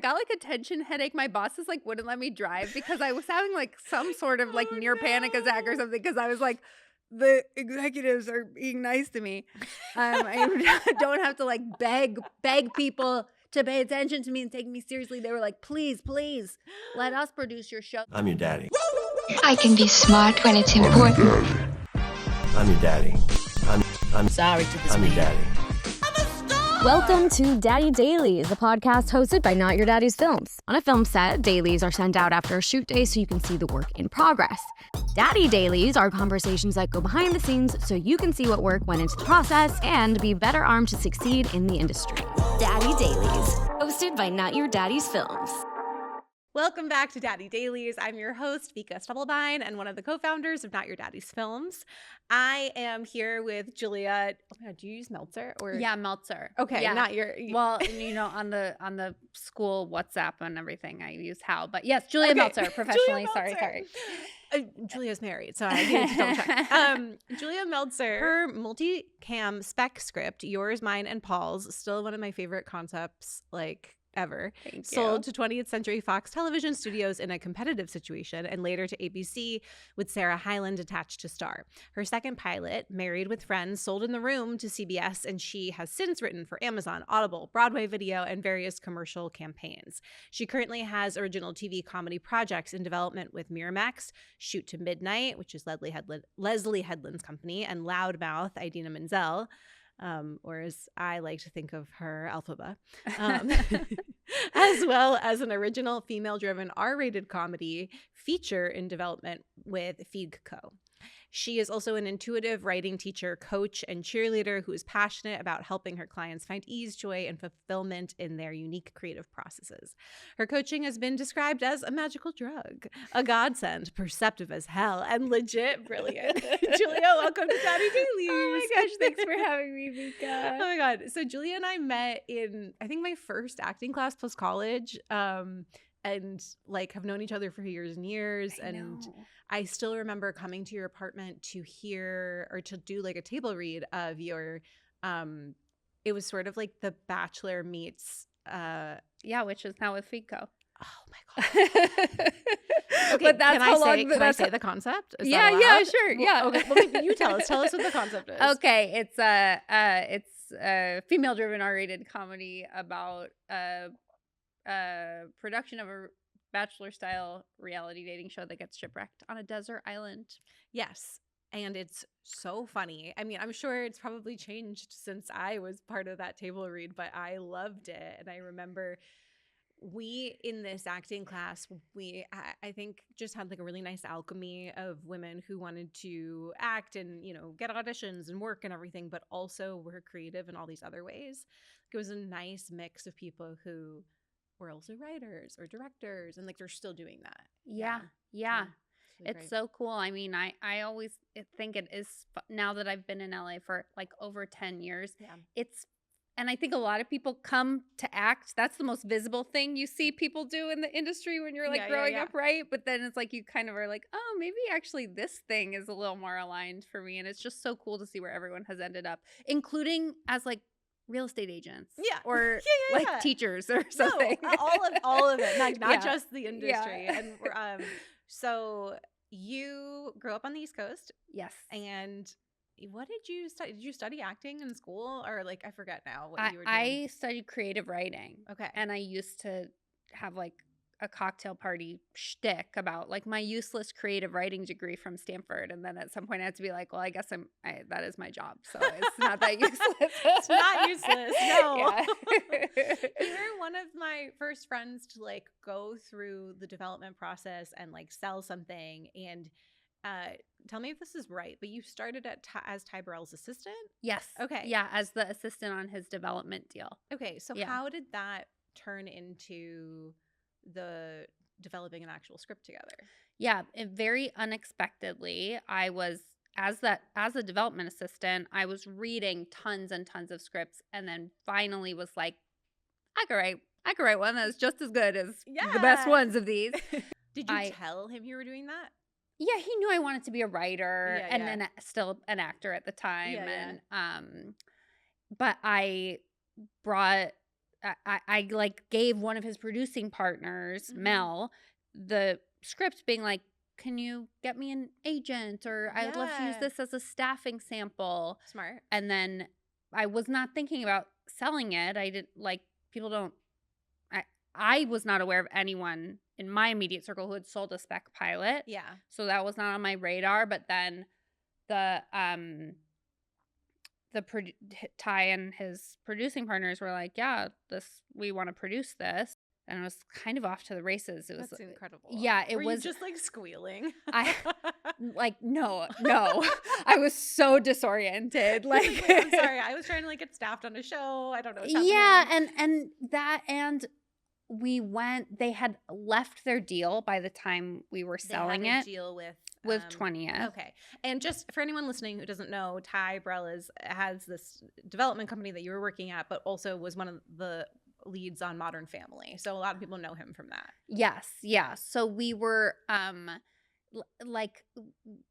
got like a tension headache. My bosses like wouldn't let me drive because I was having like some sort of like near panic attack or something because I was like, the executives are being nice to me. I don't have to like beg people to pay attention to me and take me seriously. They were like, please, let us produce your show. I'm your daddy. I can be smart when it's important. I'm your daddy. I'm sorry to this I'm your daddy. Welcome to Daddy Dailies, a podcast hosted by Not Your Daddy's Films. On a film set, dailies are sent out after a shoot day so you can see the work in progress. Daddy Dailies are conversations that go behind the scenes so you can see what work went into the process and be better armed to succeed in the industry. Daddy Dailies, hosted by Not Your Daddy's Films. Welcome back to Daddy Dailies. I'm your host, Vika Stubblebine, and one of the co-founders of Not Your Daddy's Films. I am here with Julia. Oh my God, do you use Meltzer? Or Yeah, Meltzer. Okay, yeah. not your. Well, you know, on the school WhatsApp and everything, I use Hal. But yes, Julia Meltzer, professionally. Julia Meltzer. Sorry. Julia's married, so I need to double check. Julia Meltzer, her multi-cam spec script, Yours, Mine, and Paul's, still one of my favorite concepts, like, ever. Sold to 20th Century Fox Television Studios in a competitive situation and later to ABC with Sarah Hyland attached to star. Her second pilot, Married with Friends, sold in the room to CBS, and she has since written for Amazon, Audible, Broadway Video, and various commercial campaigns. She currently has original TV comedy projects in development with Miramax, Shoot to Midnight, which is Leslie Headland's company, and Loudmouth, Idina Menzel. Or as I like to think of her, Alphaba, as well as an original female-driven R-rated comedy feature in development with Feed Co. She is also an intuitive writing teacher, coach, and cheerleader who is passionate about helping her clients find ease, joy, and fulfillment in their unique creative processes. Her coaching has been described as a magical drug, a godsend, perceptive as hell, and legit brilliant. Julia, welcome to Daddy Dailies. Oh my gosh, thanks for having me, Vika. Oh my God. So Julia and I met in, I think, my first acting class post college. And like have known each other for years and years. I still remember coming to your apartment to hear or to do like a table read of your, it was sort of like The Bachelor meets. Which is now with Fico. Oh my God. Okay, but that's can I say the concept? Is that allowed? Yeah, sure. Yeah. Okay. Well, maybe you tell us what the concept is. Okay. It's a female-driven R-rated comedy about production of a Bachelor-style reality dating show that gets shipwrecked on a desert island. Yes. And it's so funny. I mean, I'm sure it's probably changed since I was part of that table read, but I loved it. And I remember we, in this acting class, I think just had like a really nice alchemy of women who wanted to act and, you know, get auditions and work and everything, but also were creative in all these other ways. It was a nice mix of people who were also writers or directors, and like they're still doing that. Yeah. It's so cool. I mean, I always think it is, now that I've been in LA for like over 10 years, and I think a lot of people come to act. That's the most visible thing you see people do in the industry when you're like growing up, right? But then it's like you kind of are like, oh, maybe actually this thing is a little more aligned for me. And it's just so cool to see where everyone has ended up, including as like real estate agents, or like teachers or something. No, all of it, like not just the industry. And so you grew up on the East Coast, yes. And what did you study? Did you study acting in school, or like I forget now what you were doing? I studied creative writing. Okay, and I used to have like a cocktail party shtick about like my useless creative writing degree from Stanford, and then at some point I had to be like, well, I guess that is my job, so it's not that useless. It's not useless. No. You were one of my first friends to like go through the development process and like sell something. And tell me if this is right, but you started as Ty Burrell's assistant? Yes. Okay. Yeah, as the assistant on his development deal. Okay, so how did that turn into the developing an actual script together? Yeah, very unexpectedly, I was as a development assistant, I was reading tons and tons of scripts, and then finally was like, I could write one that's just as good as the best ones of these. Did you tell him you were doing that? Yeah, he knew I wanted to be a writer and then still an actor at the time. But I brought I like gave one of his producing partners, Mel, the script being like, can you get me an agent? Or I would love to use this as a staffing sample. Smart. And then I was not thinking about selling it. I didn't like people don't. I was not aware of anyone in my immediate circle who had sold a spec pilot. Yeah. So that was not on my radar. But then the Ty and his producing partners were like, yeah, we want to produce this. And it was kind of off to the races. It was That's incredible. Yeah, it were was you just like squealing. I like no. I was so disoriented. Like I'm sorry, I was trying to like get staffed on a show. I don't know what's happening. Yeah, and we went. They had left their deal by the time we were selling they had it. A deal with 20th. Okay, and just for anyone listening who doesn't know, Ty Burrell has this development company that you were working at, but also was one of the leads on Modern Family. So a lot of people know him from that. Yes, yeah. So we were like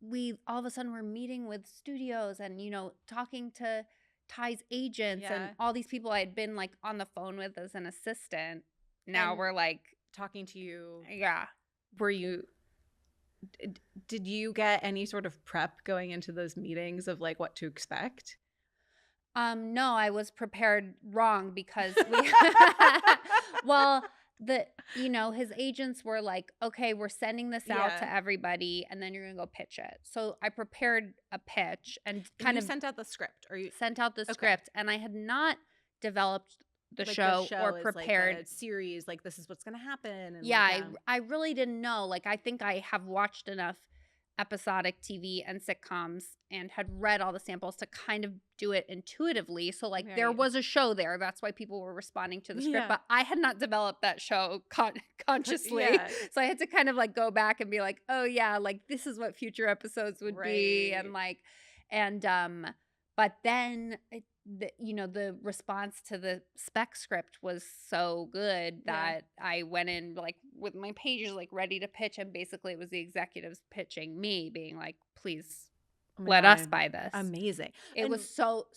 we all of a sudden were meeting with studios and talking to Ty's agents and all these people I had been like on the phone with as an assistant. Now we're like talking to you. Yeah. Did you get any sort of prep going into those meetings of like what to expect? No, I was prepared wrong because his agents were like, okay, we're sending this out to everybody and then you're going to go pitch it. So I prepared a pitch and kind of sent out the script or you sent out the script and I had not developed the show or prepared like a series. Like this is what's going to happen. And I really didn't know. Like, I think I have watched enough episodic TV and sitcoms and had read all the samples to kind of do it intuitively. So like there was a show there. That's why people were responding to the script. But I had not developed that show consciously. So I had to kind of like go back and be like, oh yeah, like this is what future episodes would be. And but then the response to the spec script was so good that I went in like with my pages like ready to pitch, and basically it was the executives pitching me, being like, please let us buy this. Amazing. It was so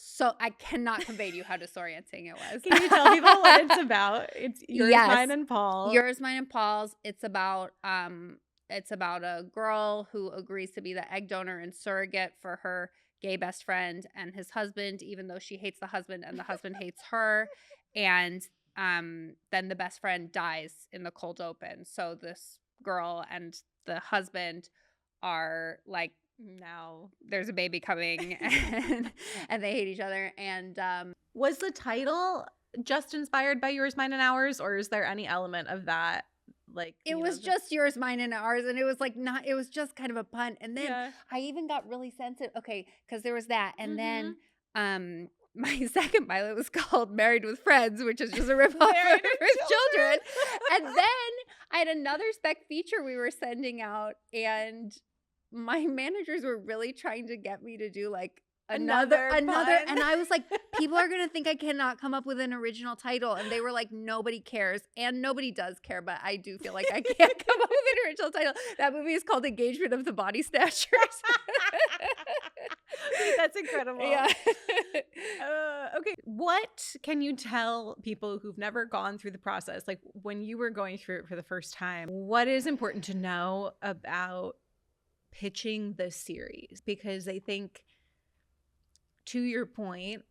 I cannot convey to you how disorienting it was. Can you tell people what it's about? It's Yours, Mine, and Paul. Yours, Mine, and Paul's. It's about a girl who agrees to be the egg donor and surrogate for her gay best friend and his husband, even though she hates the husband and the husband hates her. And then the best friend dies in the cold open. So this girl and the husband are like, now there's a baby coming and they hate each other. And was the title just inspired by Yours, Mine, and Ours, or is there any element of that? Like it was just Yours, Mine, and Ours, and it was like not. It was just kind of a pun, and then I even got really sensitive. Okay, because there was that, and then my second pilot was called Married with Friends, which is just a ripoff of Children. And then I had another spec feature we were sending out, and my managers were really trying to get me to do like another and I was like, people are gonna think I cannot come up with an original title, and they were like, nobody cares, and nobody does care, but I do feel like I can't come up with an original title. That movie is called Engagement of the Body Snatchers. That's incredible. Yeah. Okay, what can you tell people who've never gone through the process, like when you were going through it for the first time? What is important to know about pitching the series? Because I think, to your point,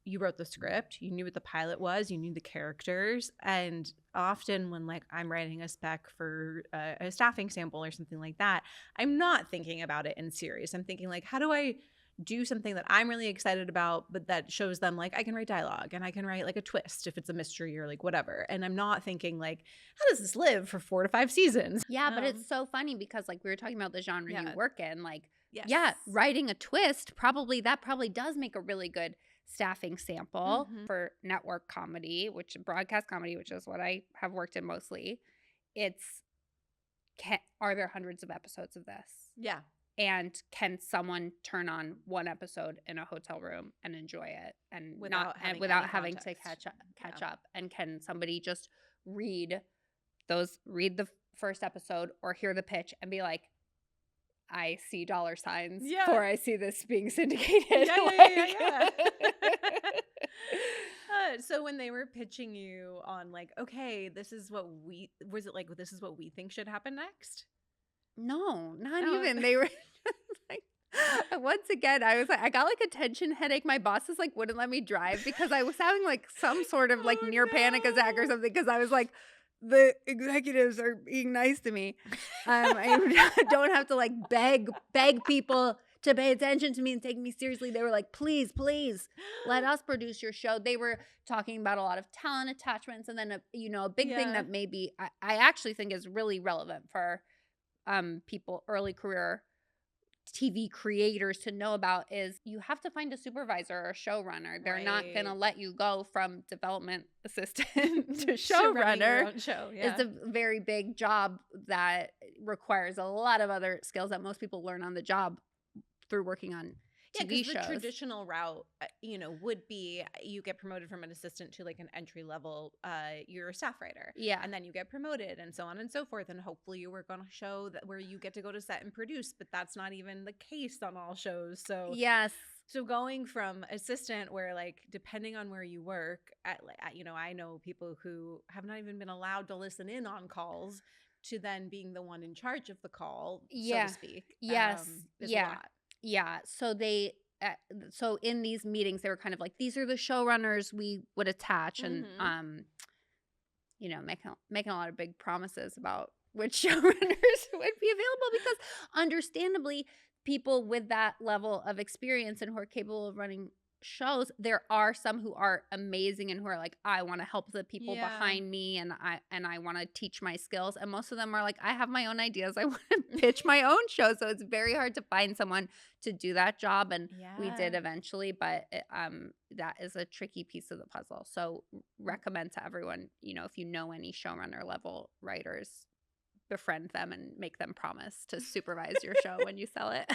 you wrote the script, you knew what the pilot was, you knew the characters, and often when like I'm writing a spec for a staffing sample or something like that, I'm not thinking about it in series. I'm thinking like, how do I do something that I'm really excited about, but that shows them like I can write dialogue and I can write like a twist if it's a mystery or like whatever. And I'm not thinking like, how does this live for 4 to 5 seasons? Yeah, but it's so funny because like we were talking about the genre you work in, like writing a twist probably does make a really good staffing sample for network comedy, broadcast comedy, which is what I have worked in mostly. Are there hundreds of episodes of this? Yeah. And can someone turn on one episode in a hotel room and enjoy it and without having to catch up? And can somebody just read the first episode or hear the pitch and be like, I see dollar signs or I see this being syndicated. Yeah. So when they were pitching you on like, okay, this is what we think should happen next? No, not even. They were like, once again, I was like, I got like a tension headache. My bosses like wouldn't let me drive because I was having like some sort of like near panic attack or something because I was like, the executives are being nice to me. I don't have to like beg people to pay attention to me and take me seriously. They were like, please let us produce your show. They were talking about a lot of talent attachments. And then, a big thing that maybe I actually think is really relevant for people, early career TV creators to know about is you have to find a supervisor or a showrunner. They're not going to let you go from development assistant to showrunner. It's a very big job that requires a lot of other skills that most people learn on the job through working on TV shows. The traditional route, would be you get promoted from an assistant to like an entry level, you're a staff writer. Yeah. And then you get promoted and so on and so forth. And hopefully you work on a show where you get to go to set and produce, but that's not even the case on all shows. So yes. So going from assistant where like, depending on where you work, I know people who have not even been allowed to listen in on calls to then being the one in charge of the call, so to speak. Yes. Is a lot. Yeah. So in these meetings, they were kind of like, these are the showrunners we would attach, and making a lot of big promises about which showrunners would be available because, understandably, people with that level of experience and who are capable of running shows, there are some who are amazing and who are like, I want to help the people behind me, and I want to teach my skills, and most of them are like, I have my own ideas, I want to pitch my own show. So it's very hard to find someone to do that job, and we did eventually, but that is a tricky piece of the puzzle. So recommend to everyone, if you know any showrunner level writers, befriend them and make them promise to supervise your show when you sell it.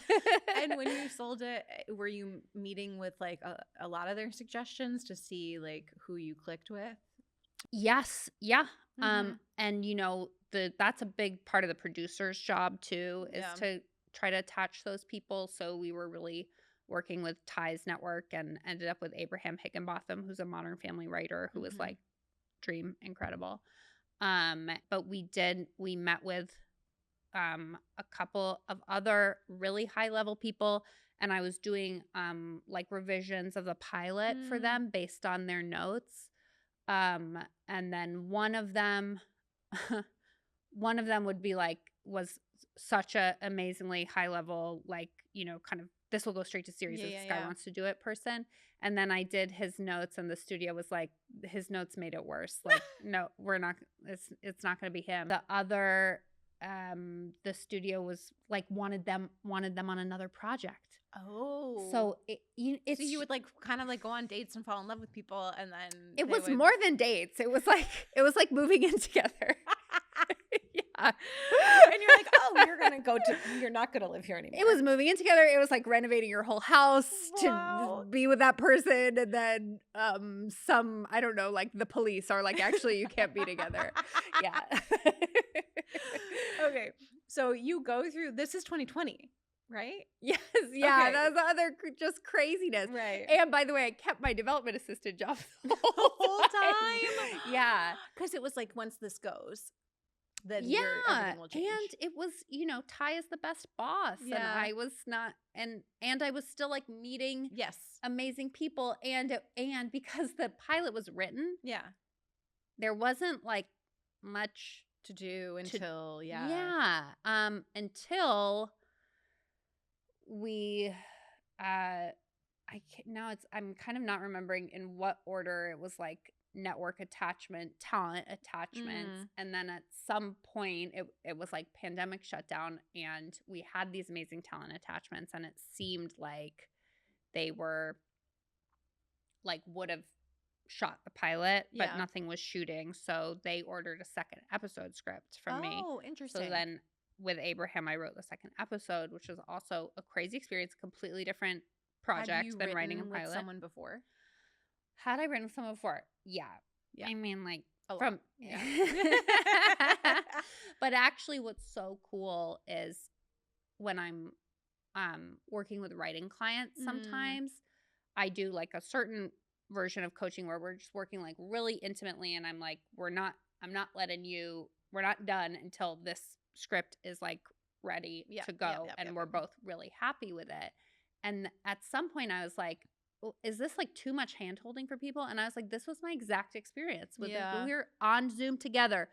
And when you sold it, were you meeting with like a lot of their suggestions to see like who you clicked with? Yes. Yeah. And that's a big part of the producer's job too, is to try to attach those people. So we were really working with Ties Network and ended up with Abraham Higginbotham, who's a Modern Family writer who was like dream incredible. But we met with a couple of other really high level people, and I was doing like revisions of the pilot for them based on their notes. And then one of them would be like, was such a amazingly high level, like, kind of, this will go straight to series if this guy wants to do it person. And then I did his notes, and the studio was like, his notes made it worse. Like, no, we're not, it's not going to be him. The other, the studio was like, wanted them on another project. Oh. So so you would like kind of like go on dates and fall in love with people, and then it was more than dates. It was like moving in together. Yeah. And you're like, oh, you're not gonna live here anymore. It was moving in together. It was like renovating your whole house to be with that person, and then I don't know, like the police are like, actually you can't be together. Yeah. Okay. So you go through, this is 2020. Right? Yes. Yeah. Okay. That was other just craziness. Right. And by the way, I kept my development assistant job the whole time. Yeah. Because it was like, once this goes, then everything will change. And it was, Ty is the best boss. Yeah. And I was not, and I was still like meeting amazing people. And because the pilot was written, there wasn't like much to do until until we I'm kind of not remembering in what order it was, like network attachment, talent attachments, and then at some point it was like pandemic shutdown, and we had these amazing talent attachments, and it seemed like they were like would have shot the pilot, but nothing was shooting, so they ordered a second episode script from me. Oh, interesting. So then with Abraham, I wrote the second episode, which was also a crazy experience, completely different project than writing a pilot. With someone before? Had I written with someone before? Yeah. I mean, like yeah. But actually, what's so cool is when I'm working with writing clients, sometimes I do like a certain version of coaching where we're just working like really intimately, and I'm like, we're not done until this script is like ready to go, and we're both really happy with it. And at some point I was like, well, is this like too much hand holding for people? And I was like, this was my exact experience with when we were on Zoom together,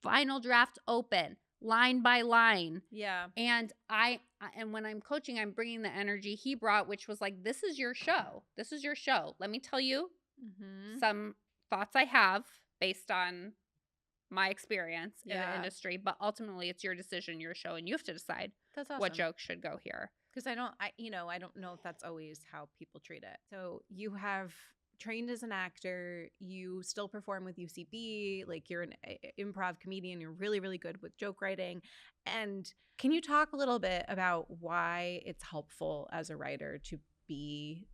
final draft open, line by line. Yeah. And and when I'm coaching, I'm bringing the energy he brought, which was like, this is your show. This is your show. Let me tell you some thoughts I have based on my experience in the industry, but ultimately it's your decision, your show, and you have to decide what joke should go here. Because I don't know if that's always how people treat it. So you have trained as an actor, you still perform with UCB, like you're an improv comedian, you're really, really good with joke writing. And can you talk a little bit about why it's helpful as a writer to be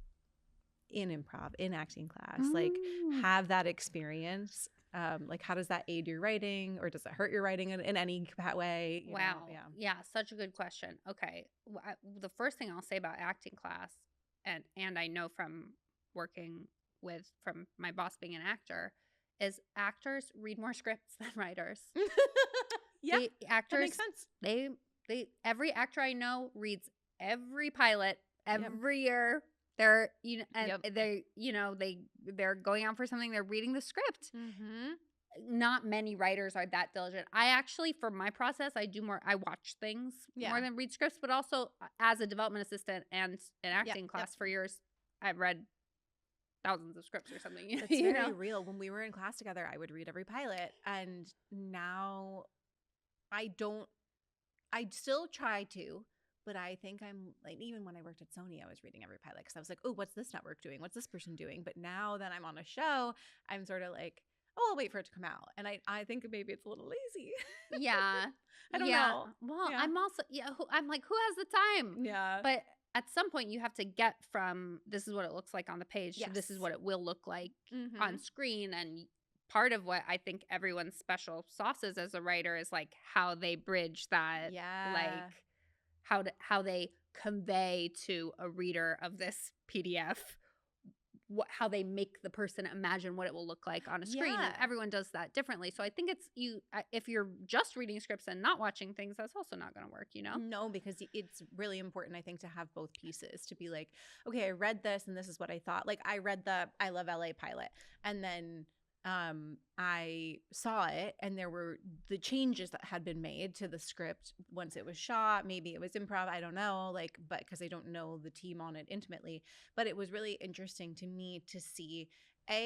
in improv, in acting class, like have that experience? Like how does that aid your writing, or does it hurt your writing in any way? Wow. Yeah, such a good question. Okay. The first thing I'll say about acting class, and I know from working from my boss being an actor, is actors read more scripts than writers. Actors, that makes sense. They every actor I know reads every pilot every year. They're they're going out for something, they're reading the script. Not many writers are that diligent. I actually, for my process, I watch things more than read scripts, but also as a development assistant and an acting class for years, I've read thousands of scripts or something. That's very real. When we were in class together, I would read every pilot, and now I still try to. But I think I'm like, even when I worked at Sony, I was reading every pilot because I was like, oh, what's this network doing? What's this person doing? But now that I'm on a show, I'm sort of like, oh, I'll wait for it to come out. And I think maybe it's a little lazy. Yeah. I don't know. Well, I'm also, I'm like, who has the time? Yeah. But at some point you have to get from this is what it looks like on the page to this is what it will look like on screen. And part of what I think everyone's special sauce is as a writer is like how they bridge that, like, how they convey to a reader of this PDF how they make the person imagine what it will look like on a screen. And everyone does that differently. So I think it's if you're just reading scripts and not watching things, that's also not going to work, No, because it's really important, I think, to have both pieces, to be like, okay, I read this and this is what I thought. Like I read the I Love LA pilot, and then I saw it, and there were the changes that had been made to the script once it was shot. Maybe it was improv, I don't know, but because I don't know the team on it intimately. But it was really interesting to me to see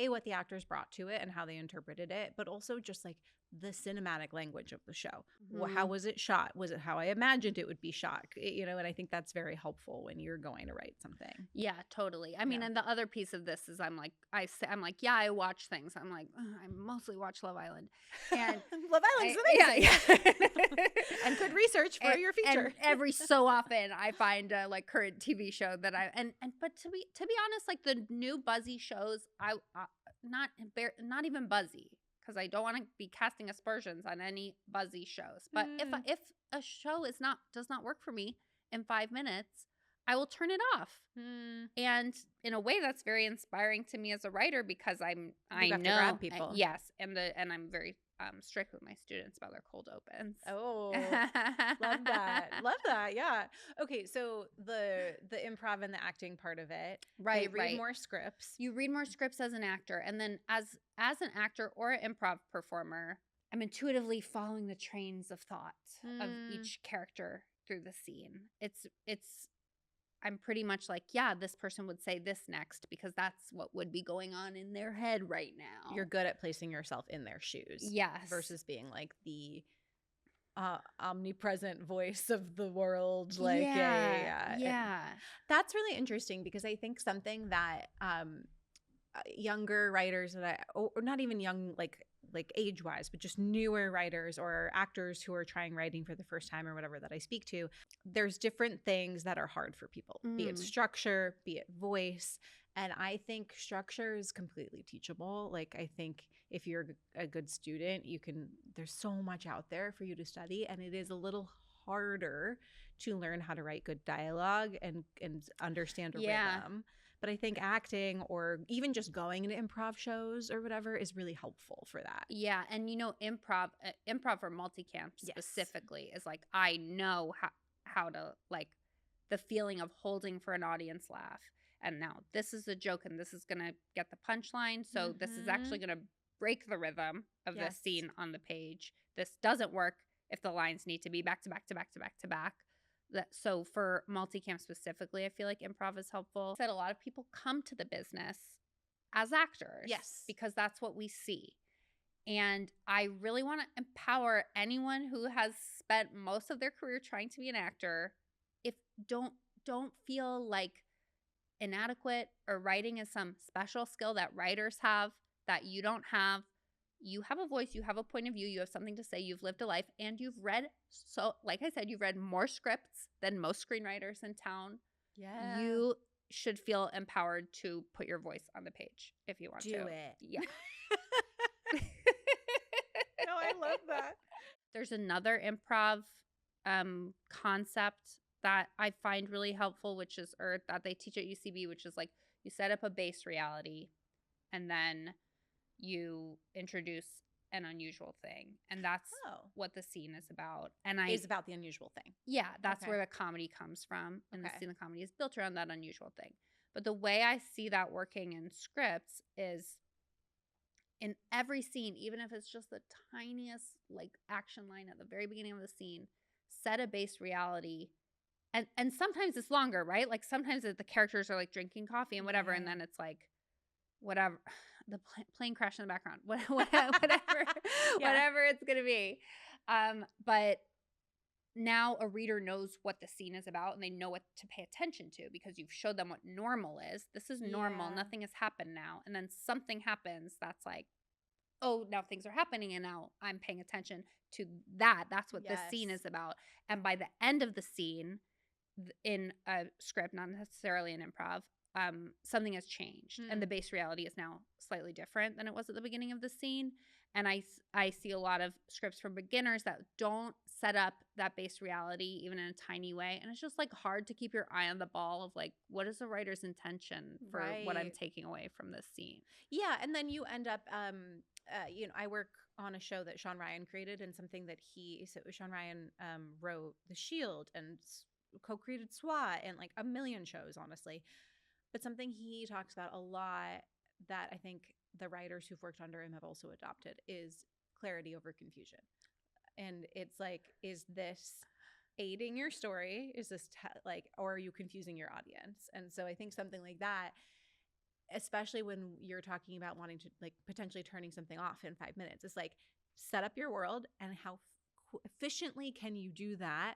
what the actors brought to it and how they interpreted it, but also just like the cinematic language of the show. How was it shot? Was it how I imagined it would be shot? And I think that's very helpful when you're going to write something. Yeah, totally. I mean, and the other piece of this is I'm like, I watch things. I'm like, I mostly watch Love Island. And Love Island's amazing. And good research for your feature. And every so often I find a like current TV show that but to be honest, like the new buzzy shows, not even buzzy, because I don't want to be casting aspersions on any buzzy shows. But if a show does not work for me in 5 minutes, I will turn it off. And in a way, that's very inspiring to me as a writer, because I know to grab people. Yes, and I'm very strict with my students about their cold opens. Oh, love that. Yeah. Okay, so the improv and the acting part of it, right? They read more scripts. You read more scripts as an actor, and then as an actor or an improv performer, I'm intuitively following the trains of thought of each character through the scene. I'm pretty much like, this person would say this next, because that's what would be going on in their head right now. You're good at placing yourself in their shoes. Yes. Versus being like the omnipresent voice of the world. Like, yeah. That's really interesting, because I think something that younger writers or not even young, like age-wise, but just newer writers or actors who are trying writing for the first time or whatever that I speak to, there's different things that are hard for people, be it structure, be it voice. And I think structure is completely teachable. Like, I think if you're a good student, there's so much out there for you to study, and it is a little harder to learn how to write good dialogue and understand a rhythm. But I think acting or even just going to improv shows or whatever is really helpful for that. Yeah, and improv for multicam specifically is like, I know how to, like, the feeling of holding for an audience laugh. And now this is a joke and this is going to get the punchline. So this is actually going to break the rhythm of the scene on the page. This doesn't work if the lines need to be back to back to back to back to back. So for multicam specifically, I feel like improv is helpful. I said a lot of people come to the business as actors. Yes. Because that's what we see. And I really want to empower anyone who has spent most of their career trying to be an actor. If don't feel like inadequate or writing is some special skill that writers have that you don't have. You have a voice, you have a point of view, you have something to say, you've lived a life, and you've read, so like I said, you've read more scripts than most screenwriters in town. Yeah. You should feel empowered to put your voice on the page if you want to. Do it. Yeah. No, I love that. There's another improv concept that I find really helpful, which is, or that they teach at UCB, which is like you set up a base reality and then you introduce an unusual thing. And that's what the scene is about. And is about the unusual thing. Yeah, that's where the comedy comes from. And the scene of comedy is built around that unusual thing. But the way I see that working in scripts is in every scene, even if it's just the tiniest like action line at the very beginning of the scene, set a base reality. And sometimes it's longer, right? Like sometimes the characters are like drinking coffee and whatever, and then it's like whatever, the plane crash in the background, whatever it's gonna be. But now a reader knows what the scene is about and they know what to pay attention to because you've showed them what normal is. This is normal. Nothing has happened now. And then something happens that's like, oh, now things are happening and now I'm paying attention to that. That's what this scene is about. And by the end of the scene in a script, not necessarily an improv, something has changed and the base reality is now slightly different than it was at the beginning of the scene. And I see a lot of scripts for beginners that don't set up that base reality even in a tiny way. And it's just like hard to keep your eye on the ball of like, what is the writer's intention for what I'm taking away from this scene? Yeah. And then you end up, I work on a show that Sean Ryan created and something that Sean Ryan wrote The Shield and co-created SWAT and like a million shows, honestly. But something he talks about a lot that I think the writers who've worked under him have also adopted is clarity over confusion. And it's like, is this aiding your story? Is this or are you confusing your audience? And so I think something like that, especially when you're talking about wanting to like potentially turning something off in 5 minutes, it's like set up your world and how efficiently can you do that?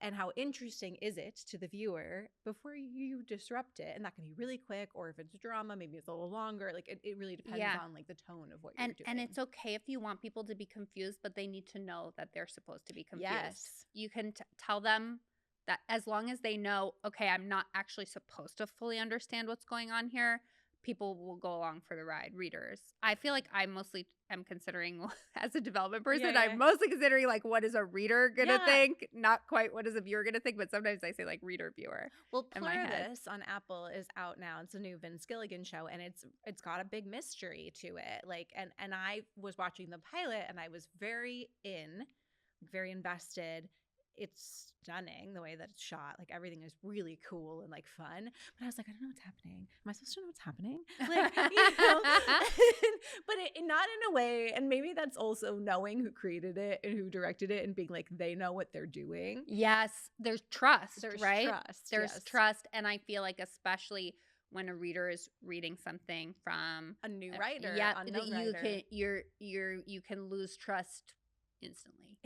And how interesting is it to the viewer before you disrupt it? And that can be really quick, or if it's drama, maybe it's a little longer. Like it really depends on like the tone of what you're doing. And it's okay if you want people to be confused, but they need to know that they're supposed to be confused. Yes. You can tell them that as long as they know, okay, I'm not actually supposed to fully understand what's going on here, people will go along for the ride, readers. I feel like I mostly am considering, as a development person, I'm mostly considering like what is a reader gonna think, not quite what is a viewer gonna think, but sometimes I say like reader viewer. Well, Pluribus on Apple is out now. It's a new Vince Gilligan show and it's got a big mystery to it. Like and I was watching the pilot and I was very invested. It's stunning the way that it's shot. Like everything is really cool and like fun. But I was like, I don't know what's happening. Am I supposed to know what's happening? Like, but not in a way. And maybe that's also knowing who created it and who directed it and being like, they know what they're doing. Yes. There's trust, right? There's trust. And I feel like especially when a reader is reading something from a new writer, unknown writer, you can lose trust instantly.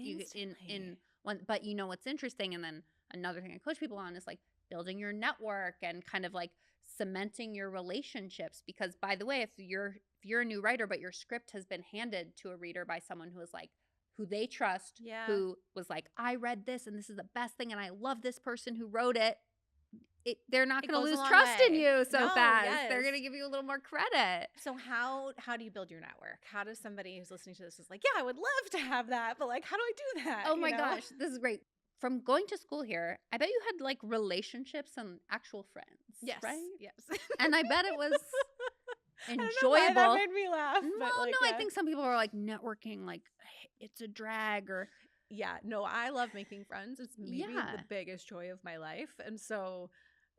But you know what's interesting, and then another thing I coach people on is like building your network and kind of like cementing your relationships. Because by the way, if you're a new writer, but your script has been handed to a reader by someone who is like who they trust, who was like, I read this and this is the best thing, and I love this person who wrote it. They're not going to lose trust in you so fast. Yes. They're going to give you a little more credit. So how do you build your network? How does somebody who's listening to this is like, yeah, I would love to have that, but like, how do I do that? Oh my gosh, this is great. from going to school here, I bet you had like relationships and actual friends. Yes. Right? Yes. And I bet it was enjoyable. I don't know why that made me laugh. Well, like, no, I think some people are like networking, like it's a drag or. Yeah, no, I love making friends. It's maybe the biggest joy of my life. And so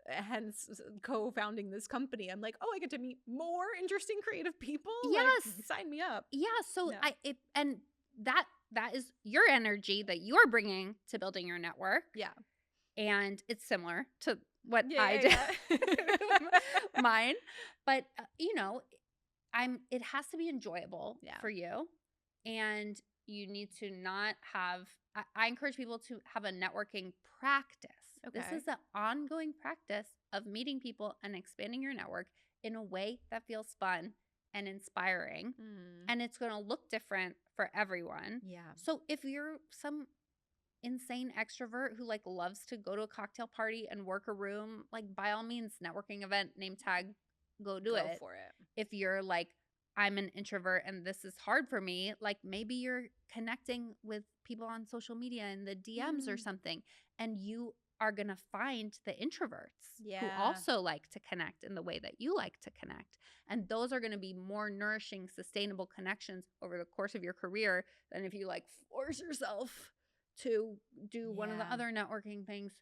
hence co-founding this company, I'm like, oh, I get to meet more interesting creative people. Yes. Like, sign me up. Yeah. So and that is your energy that you are bringing to building your network. Yeah. And it's similar to what I did. Mine. But, you know, it has to be enjoyable for you. And you need to not have, I encourage people to have a networking practice. Okay. This is an ongoing practice of meeting people and expanding your network in a way that feels fun and inspiring. And it's going to look different for everyone. Yeah. So if you're some insane extrovert who like loves to go to a cocktail party and work a room, like by all means, networking event, name tag, go do it. Go for it. If you're like, I'm an introvert and this is hard for me, like maybe you're connecting with people on social media in the DMs or something, and you are going to find the introverts who also like to connect in the way that you like to connect. And those are going to be more nourishing, sustainable connections over the course of your career than if you like force yourself to do one of the other networking things,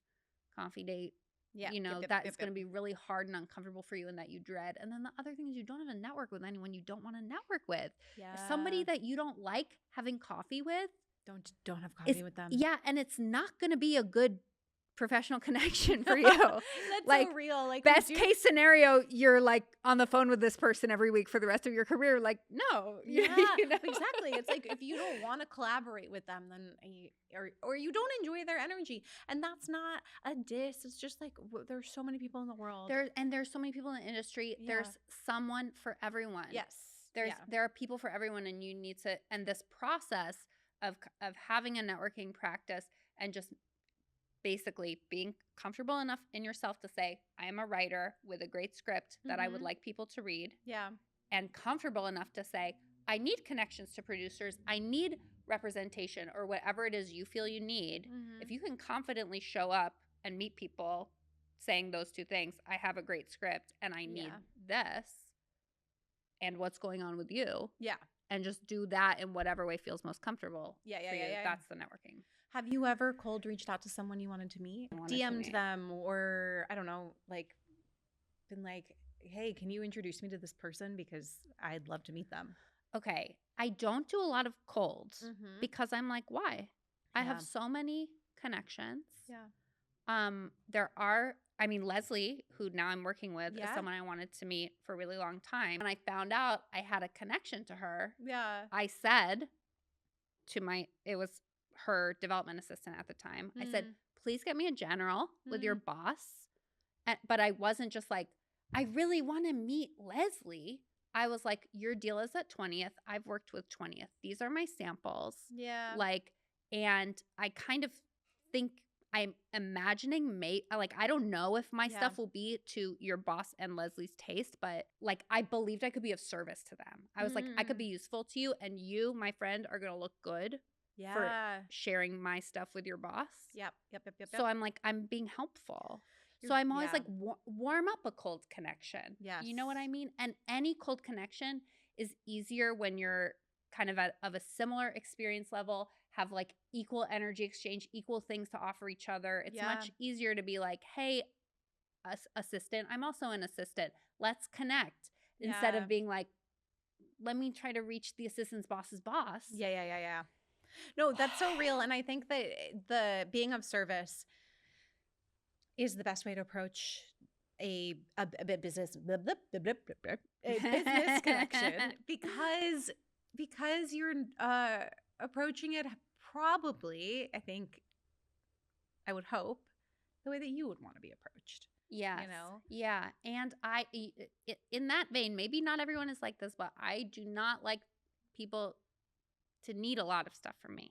coffee date. Yeah, you know, that's going to be really hard and uncomfortable for you and that you dread. And then the other thing is you don't have a network with anyone you don't want to network with. Yeah. Somebody that you don't like having coffee with. Don't have coffee with them. Yeah, and it's not going to be a good professional connection for you. That's like, so real. Like best case scenario, you're like on the phone with this person every week for the rest of your career. Like, no. Yeah, you know? Exactly. It's like if you don't want to collaborate with them, then or you don't enjoy their energy. And that's not a diss. It's just like there's so many people in the world. There's so many people in the industry. Yeah. There's someone for everyone. Yes. There are people for everyone, and you need to, and this process of having a networking practice and just basically being comfortable enough in yourself to say, I am a writer with a great script that I would like people to read. Yeah. And comfortable enough to say, I need connections to producers. I need representation or whatever it is you feel you need. If you can confidently show up and meet people saying those two things, I have a great script and I need this and what's going on with you. Yeah. And just do that in whatever way feels most comfortable for you. That's the networking. Have you ever cold reached out to someone you wanted to meet? DM'd them or, I don't know, like been like, hey, can you introduce me to this person because I'd love to meet them? Okay. I don't do a lot of colds because I'm like, why? I have so many connections. Yeah. There are, I mean, Leslie, who now I'm working with, is someone I wanted to meet for a really long time. And I found out I had a connection to her. Yeah. I said to it was her development assistant at the time. I said, please get me a general with your boss. But I wasn't just like, I really want to meet Leslie. I was like, your deal is at 20th. I've worked with 20th. These are my samples. Yeah. Like, and I kind of think I'm imagining like, I don't know if my stuff will be to your boss and Leslie's taste, but like, I believed I could be of service to them. I was like, I could be useful to you, and you, my friend, are going to look good for sharing my stuff with your boss. Yep. So I'm like, I'm being helpful. So I'm always like, warm up a cold connection. Yes. You know what I mean? And any cold connection is easier when you're kind of of a similar experience level, have like equal energy exchange, equal things to offer each other. It's much easier to be like, hey, assistant, I'm also an assistant. Let's connect. Instead of being like, let me try to reach the assistant's boss's boss. Yeah. No, that's so real. And I think that the being of service is the best way to approach a business connection because you're approaching it probably, I think, I would hope, the way that you would want to be approached. Yes. You know? Yeah. And in that vein, maybe not everyone is like this, but I do not like people to need a lot of stuff from me.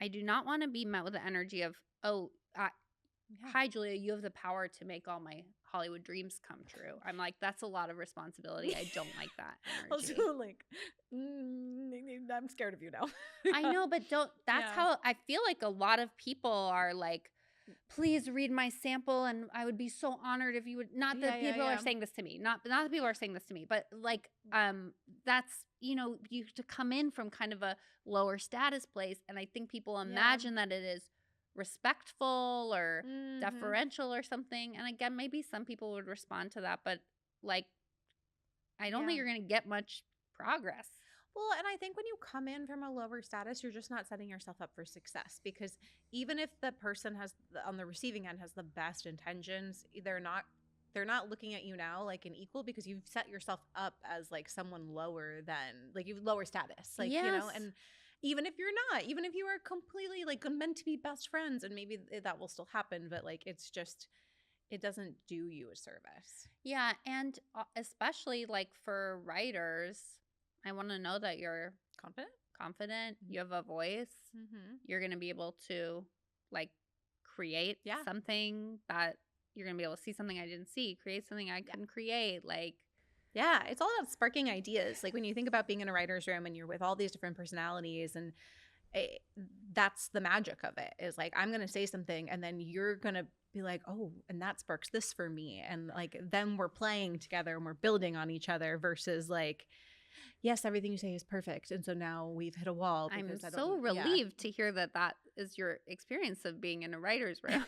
I do not want to be met with the energy of, hi, Julia, you have the power to make all my Hollywood dreams come true. I'm like, that's a lot of responsibility. I don't like that energy. Also, like, I'm scared of you now. I know, but that's how I feel like a lot of people are like, please read my sample and I would be so honored if you would. Not that people are saying this to me, not that people are saying this to me, but like that's, you know, you have to come in from kind of a lower status place, and I think people imagine that it is respectful or deferential or something, and again, maybe some people would respond to that, but like I don't think you're gonna get much progress. Well, and I think when you come in from a lower status, you're just not setting yourself up for success, because even if the person on the receiving end has the best intentions, they're not looking at you now like an equal, because you've set yourself up as like someone lower than, like, you've lower status, like, you know, and even if you're not, even if you are completely like meant to be best friends, and maybe that will still happen, but like it doesn't do you a service. Yeah, and especially like for writers, I want to know that you're confident, you have a voice, you're going to be able to like create something that you're going to be able to see something I didn't see, create something I couldn't create. Like, yeah, it's all about sparking ideas. Like when you think about being in a writer's room and you're with all these different personalities, and that's the magic of it, is like, I'm going to say something and then you're going to be like, oh, and that sparks this for me. And like, then we're playing together and we're building on each other, versus like, yes, everything you say is perfect, and so now we've hit a wall. I'm so relieved to hear that is your experience of being in a writer's room.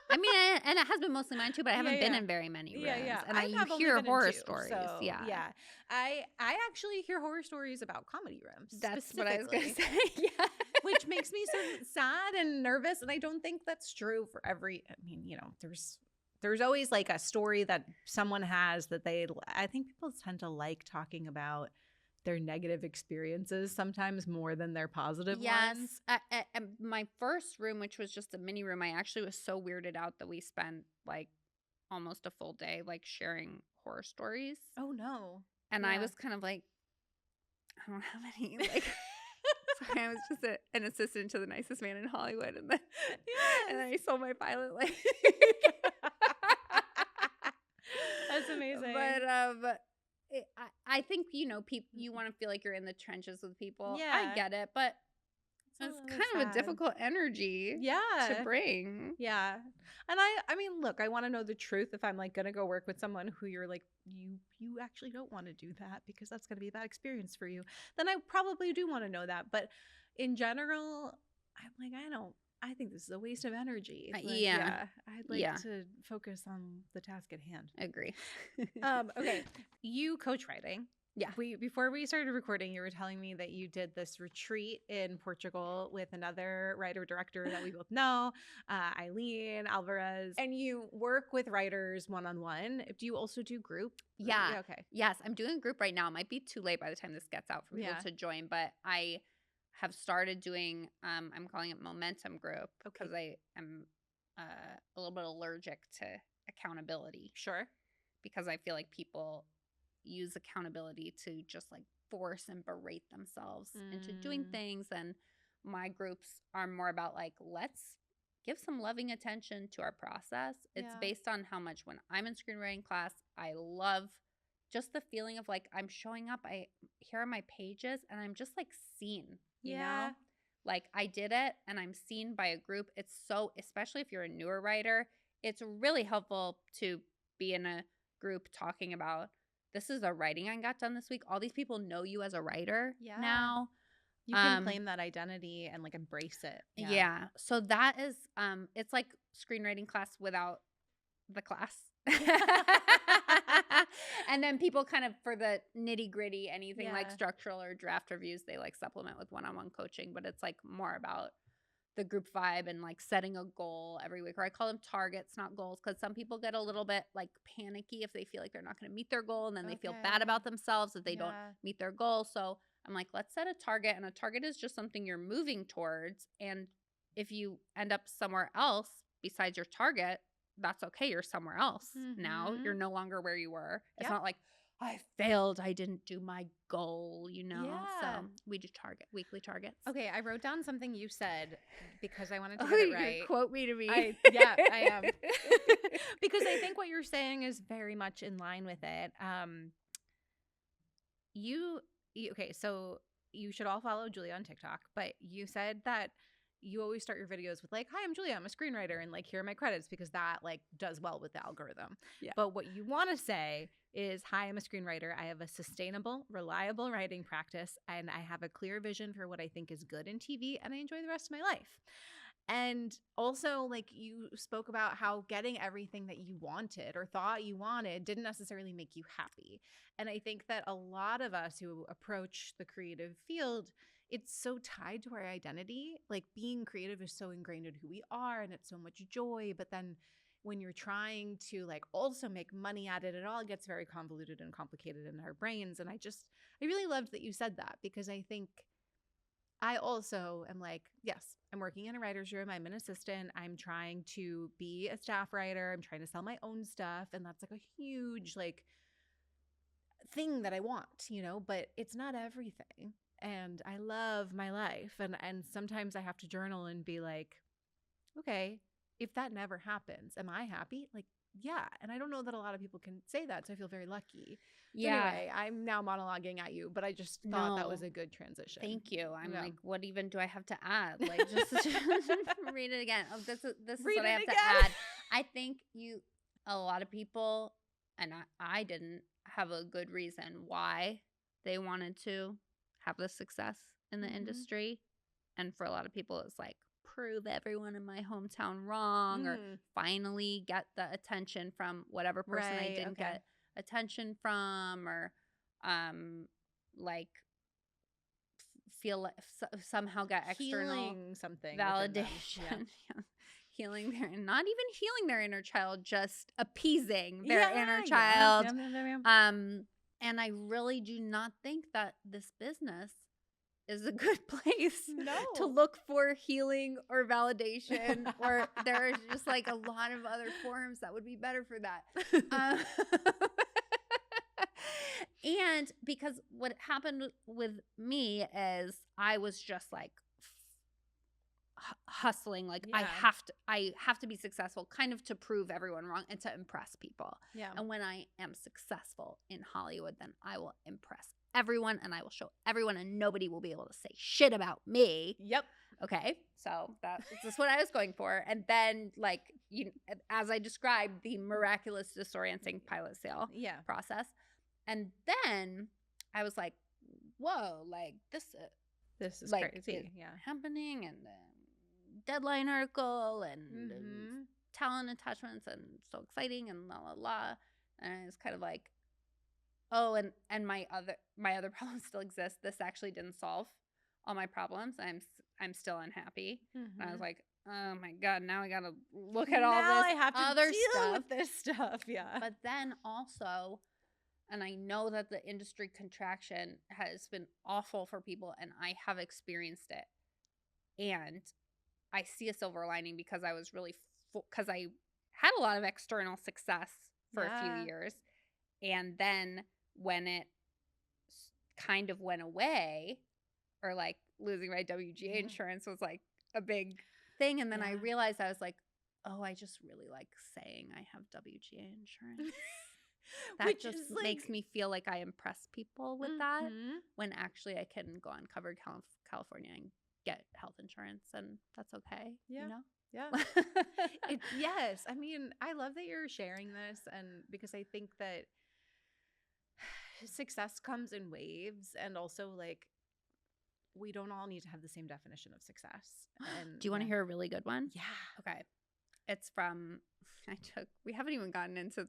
I mean, and it has been mostly mine too, but I haven't been in very many rooms. And I hear horror stories. So, I actually hear horror stories about comedy rooms. That's what I was going to say. Which makes me so sad and nervous, and I don't think that's true for every. I mean, you know, there's always like a story that someone has that I think people tend to like talking about their negative experiences sometimes more than their positive ones. Yes. My first room, which was just a mini room, I actually was so weirded out that we spent like almost a full day like sharing horror stories. Oh no. And I was kind of like, I don't have any. Like, sorry, I was just an assistant to the nicest man in Hollywood, and then and then I sold my pilot. Like, that's amazing. But I think, you know, you want to feel like you're in the trenches with people. Yeah, I get it, but it's kind of a difficult energy to bring. Yeah. And I mean, look, I want to know the truth. If I'm like going to go work with someone who you're like, you actually don't want to do that because that's going to be a bad experience for you, then I probably do want to know that. But in general, I'm like, I think this is a waste of energy. Like, I'd like to focus on the task at hand. Agree. Okay. You coach writing. Yeah. Before we started recording, you were telling me that you did this retreat in Portugal with another writer-director that we both know, Eileen Alvarez, and you work with writers one-on-one. Do you also do group? Yeah. Okay. Yes, I'm doing group right now. It might be too late by the time this gets out for people to join, but I have started doing, I'm calling it momentum group, because I am a little bit allergic to accountability. Sure. Because I feel like people use accountability to just like force and berate themselves into doing things. And my groups are more about like, let's give some loving attention to our process. It's based on how much, when I'm in screenwriting class, I love just the feeling of like, I'm showing up, here are my pages, and I'm just like seen, you know? Like I did it and I'm seen by a group. It's so, especially if you're a newer writer, it's really helpful to be in a group talking about, this is the writing I got done this week. All these people know you as a writer now. You can claim that identity and like embrace it. Yeah. So that is, it's like screenwriting class without the class. And then people kind of, for the nitty gritty, anything like structural or draft reviews, they like supplement with one-on-one coaching, but it's like more about the group vibe and like setting a goal every week, or I call them targets, not goals, because some people get a little bit like panicky if they feel like they're not going to meet their goal, and then they feel bad about themselves if they don't meet their goal. So I'm like, let's set a target, and a target is just something you're moving towards, and if you end up somewhere else besides your target, that's okay. You're somewhere else now. You're no longer where you were. It's not like, I failed. I didn't do my goal, Yeah. So we do weekly targets. Okay, I wrote down something you said because I wanted to Oh, get it you're right. quote me to me. I am. Because I think what you're saying is very much in line with it. Okay, so you should all follow Julia on TikTok, but you said that you always start your videos with like, "Hi, I'm Julia, I'm a screenwriter," and like, "Here are my credits," because that like does well with the algorithm. Yeah. But what you want to say is, "Hi, I'm a screenwriter. I have a sustainable, reliable writing practice, and I have a clear vision for what I think is good in TV, and I enjoy the rest of my life." And also, like, you spoke about how getting everything that you wanted or thought you wanted didn't necessarily make you happy. And I think that a lot of us who approach the creative field, it's so tied to our identity. Like, being creative is so ingrained in who we are, and it's so much joy. But then when you're trying to like also make money at it, it all gets very convoluted and complicated in our brains. And I really loved that you said that, because I think I also am like, yes, I'm working in a writer's room. I'm an assistant. I'm trying to be a staff writer. I'm trying to sell my own stuff. And that's like a huge like thing that I want, but it's not everything. And I love my life. And sometimes I have to journal and be like, okay, if that never happens, am I happy? Like, yeah. And I don't know that a lot of people can say that. So I feel very lucky. Yeah. Anyway, I'm now monologuing at you, but I just thought that was a good transition. Thank you. I'm like, what even do I have to add? Like, just read it again. Oh, this is what I have to add. I think a lot of people, and I didn't have a good reason why they wanted to have the success in the industry. And for a lot of people, it's like, prove everyone in my hometown wrong, or finally get the attention from whatever person I didn't get attention from, or like feel like somehow get external healing something validation. Healing not even healing their inner child, just appeasing their inner child. And I really do not think that this business is a good place to look for healing or validation, or there's just like a lot of other forms that would be better for that. And because what happened with me is I was just like hustling, like I have to be successful, kind of to prove everyone wrong and to impress people. And when I am successful in Hollywood, then I will impress everyone and I will show everyone, and nobody will be able to say shit about me. Okay, so that's just what I was going for. And then, like, as I described, the miraculous disorienting pilot sale process. And then I was like, whoa, like this is like, crazy. Happening, and Deadline article and talent attachments, and so exciting, and la la la. And it's kind of like, oh, and my other problems still exist. This actually didn't solve all my problems. I'm still unhappy. And I was like, oh my God, now I gotta look at all this I have to other deal stuff. with this stuff. But then also, and I know that the industry contraction has been awful for people, and I have experienced it. And I see a silver lining, because I was really because I had a lot of external success for a few years. And then when it kind of went away, or like losing my WGA insurance was like a big thing. And then I realized, I was like, oh, I just really like saying I have WGA insurance. That Which just is like, makes me feel like I impress people with that, when actually I can go on Covered California and get health insurance, and that's okay. Yeah. Yes. I mean, I love that you're sharing this, and because I think that success comes in waves, and also like we don't all need to have the same definition of success. And do you want to hear a really good one? Yeah. Okay. It's from we haven't even gotten into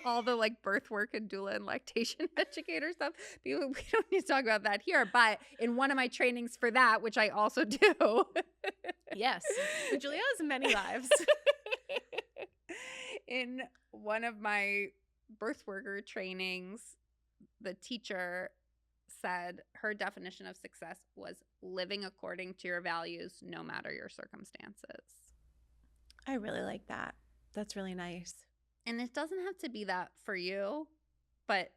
all the like birth work and doula and lactation educator stuff. We don't need to talk about that here, but in one of my trainings for that, which I also do. Yes. Julia has many lives. In one of my birth worker trainings, the teacher said her definition of success was living according to your values, no matter your circumstances. I really like that. That's really nice. And it doesn't have to be that for you, But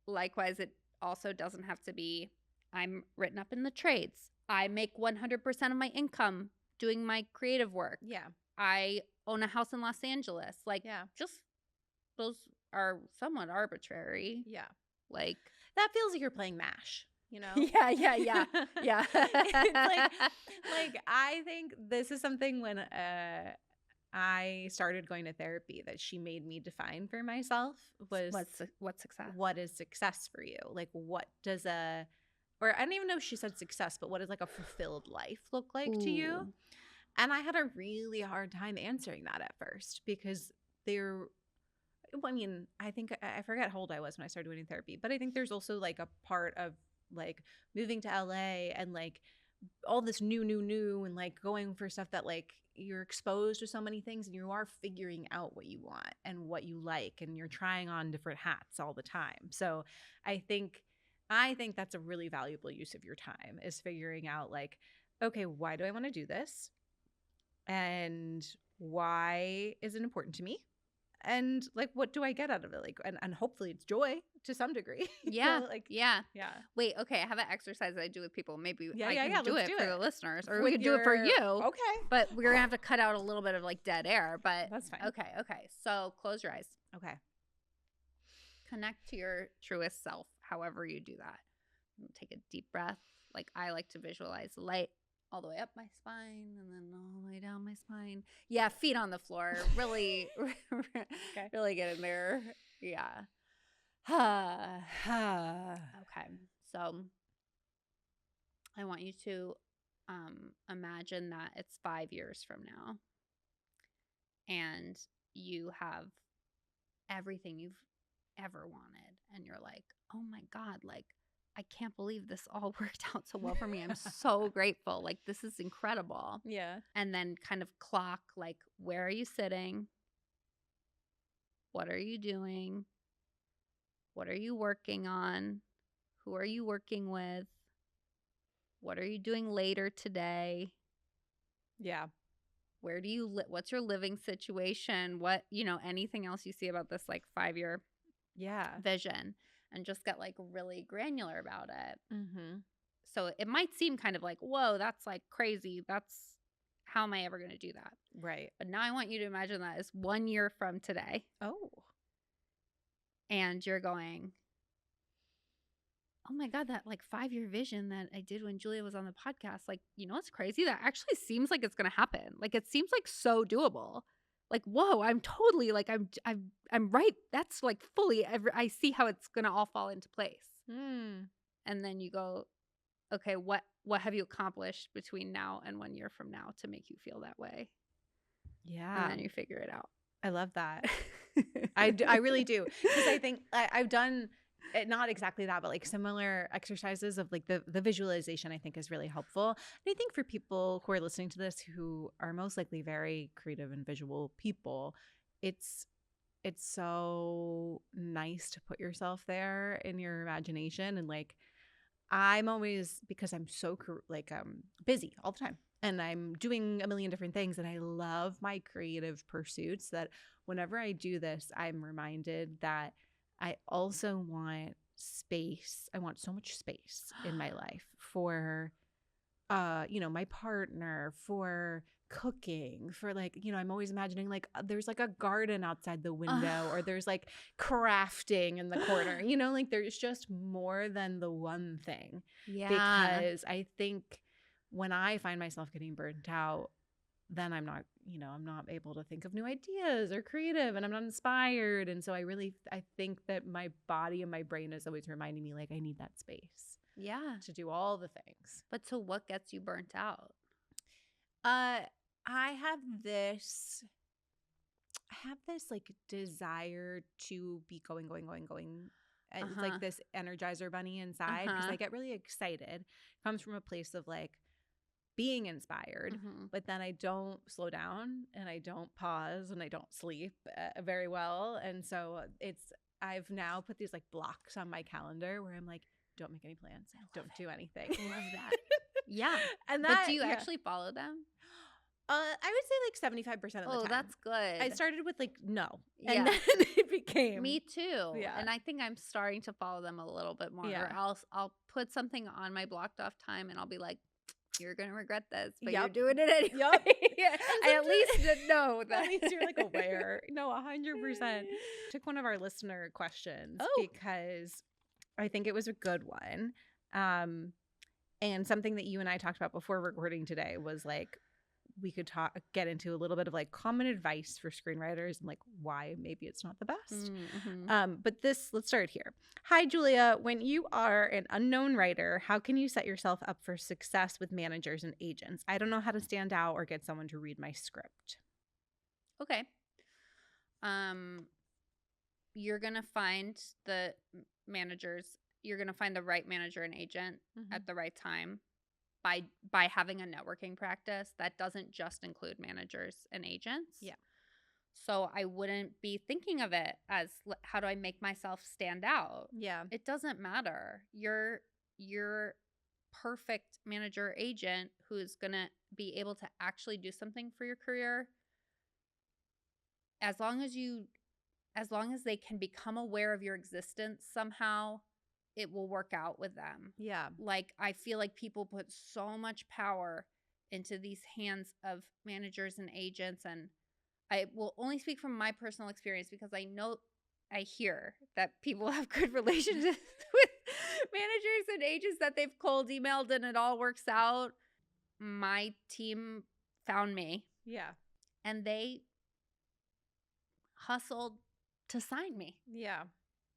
likewise, it also doesn't have to be, I'm written up in the trades. I make 100% of my income doing my creative work. Yeah. I own a house in Los Angeles. Like, just those are somewhat arbitrary. Yeah. Like, that feels like you're playing MASH, you know? Yeah. It's like I think this is something when I started going to therapy that she made me define for myself was what's success? What is success for you? Like, what does or I don't even know if she said success, but what does like a fulfilled life look like to you? And I had a really hard time answering that at first because I think I forget how old I was when I started doing therapy, but I think there's also like a part of like moving to LA and like all this new and like going for stuff that like you're exposed to so many things and you are figuring out what you want and what you like and you're trying on different hats all the time. So I think that's a really valuable use of your time is figuring out like, okay, why do I want to do this? And why is it important to me? And like, what do I get out of it? Like, and hopefully it's joy to some degree. Yeah. Yeah. Wait, okay. I have an exercise that I do with people. Maybe I can let's do it for the listeners, or With we can do it for you. Okay. But we're gonna have to cut out a little bit of like dead air. But that's fine. Okay. So close your eyes. Okay. Connect to your truest self. However you do that. Take a deep breath. Like I like to visualize light all the way up my spine and then all the way down my spine. Yeah, feet on the floor. Really, really get in there. Yeah. Okay. So I want you to imagine that it's 5 years from now and you have everything you've ever wanted. And you're like, oh my God, like, I can't believe this all worked out so well for me. I'm so grateful. Like, this is incredible. Yeah. And then kind of clock, like, where are you sitting? What are you doing? What are you working on? Who are you working with? What are you doing later today? Yeah. Where do you what's your living situation? What, anything else you see about this like 5-year vision? And just get like really granular about it. Mm-hmm. So it might seem kind of like, whoa, that's like crazy. How am I ever going to do that? Right. But now I want you to imagine that as 1 year from today. Oh. And you're going, oh my God, that like 5-year vision that I did when Julia was on the podcast. Like, what's crazy? That actually seems like it's going to happen. Like, it seems like so doable. Like, whoa, I'm totally like, I'm right. That's like fully, I see how it's going to all fall into place. And then you go, okay, what have you accomplished between now and 1 year from now to make you feel that way? Yeah. And then you figure it out. I love that. I really do. Because I think I've done not exactly that, but like similar exercises of like the visualization I think is really helpful. And I think for people who are listening to this who are most likely very creative and visual people, it's so nice to put yourself there in your imagination. And like I'm always, because I'm so busy all the time and I'm doing a million different things and I love my creative pursuits, that whenever I do this, I'm reminded that I also want space. I want so much space in my life for, my partner, for cooking, for like, I'm always imagining like there's like a garden outside the window or there's like crafting in the corner, like there's just more than the one thing. Yeah. Because I think when I find myself getting burnt out, then I'm not able to think of new ideas or creative and I'm not inspired. And so I think that my body and my brain is always reminding me like I need that space. Yeah. To do all the things. But so what gets you burnt out? I have this like desire to be going. And it's like this Energizer bunny inside because I get really excited. It comes from a place of like being inspired, but then I don't slow down and I don't pause and I don't sleep very well. And so I've now put these like blocks on my calendar where I'm like, don't make any plans. Don't do anything. I love that. Yeah. And but do you actually follow them? I would say like 75% of the time. Oh, that's good. I started with like no, Yeah. and then it became Me too. Yeah. And I think I'm starting to follow them a little bit more. Yeah. Or I'll put something on my blocked off time and I'll be like, you're gonna regret this, but Yep. you're doing it anyway. Yep. Yeah. I at least know that. At least you're like aware. No, 100%. Took one of our listener questions because I think it was a good one. And something that you and I talked about before recording today was like, we could get into a little bit of like common advice for screenwriters and like why maybe it's not the best. Mm-hmm. But let's start here. Hi, Julia. When you are an unknown writer, how can you set yourself up for success with managers and agents? I don't know how to stand out or get someone to read my script. Okay. You're going to find the managers. You're going to find the right manager and agent at the right time by having a networking practice that doesn't just include managers and agents. Yeah. So I wouldn't be thinking of it as how do I make myself stand out? Yeah. It doesn't matter. You're perfect manager or agent who's going to be able to actually do something for your career as long as they can become aware of your existence somehow, it will work out with them. Yeah. Like, I feel like people put so much power into these hands of managers and agents. And I will only speak from my personal experience because I hear that people have good relationships with managers and agents that they've cold emailed and it all works out. My team found me. Yeah. And they hustled to sign me. Yeah.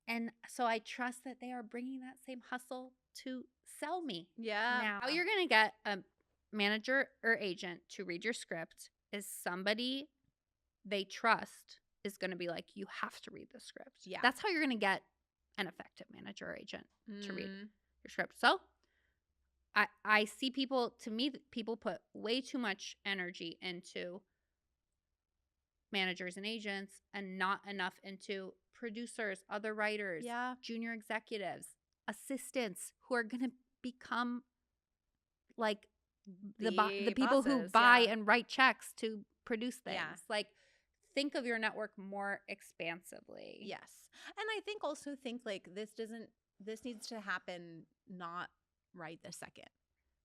And so I trust that they are bringing that same hustle to sell me. Yeah. Now, how you're going to get a manager or agent to read your script is somebody they trust is going to be like, you have to read the script. Yeah. That's how you're going to get an effective manager or agent to read your script. So I see people put way too much energy into managers and agents and not enough into producers, other writers, junior executives, assistants who are going to become like the people bosses, who buy and write checks to produce things. Yeah. Like, think of your network more expansively. Yes. And I think like this needs to happen not right this second.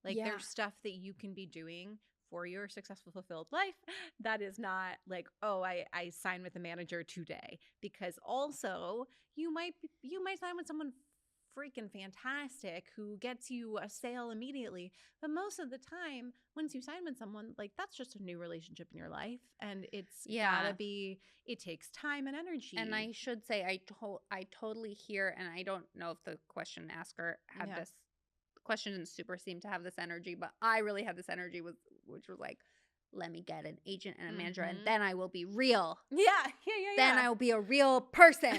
Like there's stuff that you can be doing for your successful, fulfilled life that is not like, oh, I sign with a manager today, because also you might sign with someone freaking fantastic who gets you a sale immediately, but most of the time once you sign with someone, like, that's just a new relationship in your life, and it's gotta be, it takes time and energy. And I should say I totally hear, and I don't know if the question asker had this. The question didn't super seem to have this energy, but I really had this energy which was like, let me get an agent and a manager, and then I will be real. Yeah. Then I will be a real person.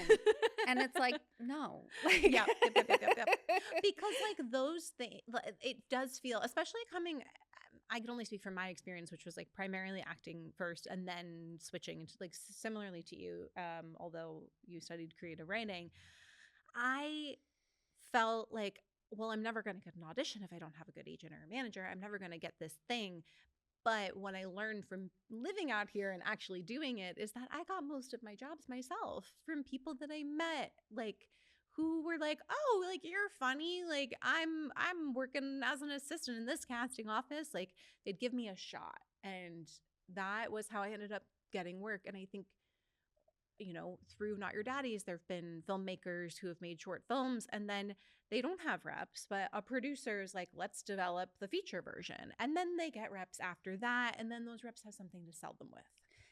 And it's like, no. Yep. Because like those things, it does feel, especially coming, I can only speak from my experience, which was like primarily acting first and then switching into, like, similarly to you, although you studied creative writing, I felt like, well, I'm never going to get an audition if I don't have a good agent or a manager. I'm never going to get this thing. But what I learned from living out here and actually doing it is that I got most of my jobs myself from people that I met, like, who were like, oh, like, you're funny. Like, I'm working as an assistant in this casting office. Like, they'd give me a shot. And that was how I ended up getting work. And I think, you know, through Not Your Daddies, there have been filmmakers who have made short films, and then they don't have reps, but a producer's like, let's develop the feature version. And then they get reps after that, and then those reps have something to sell them with.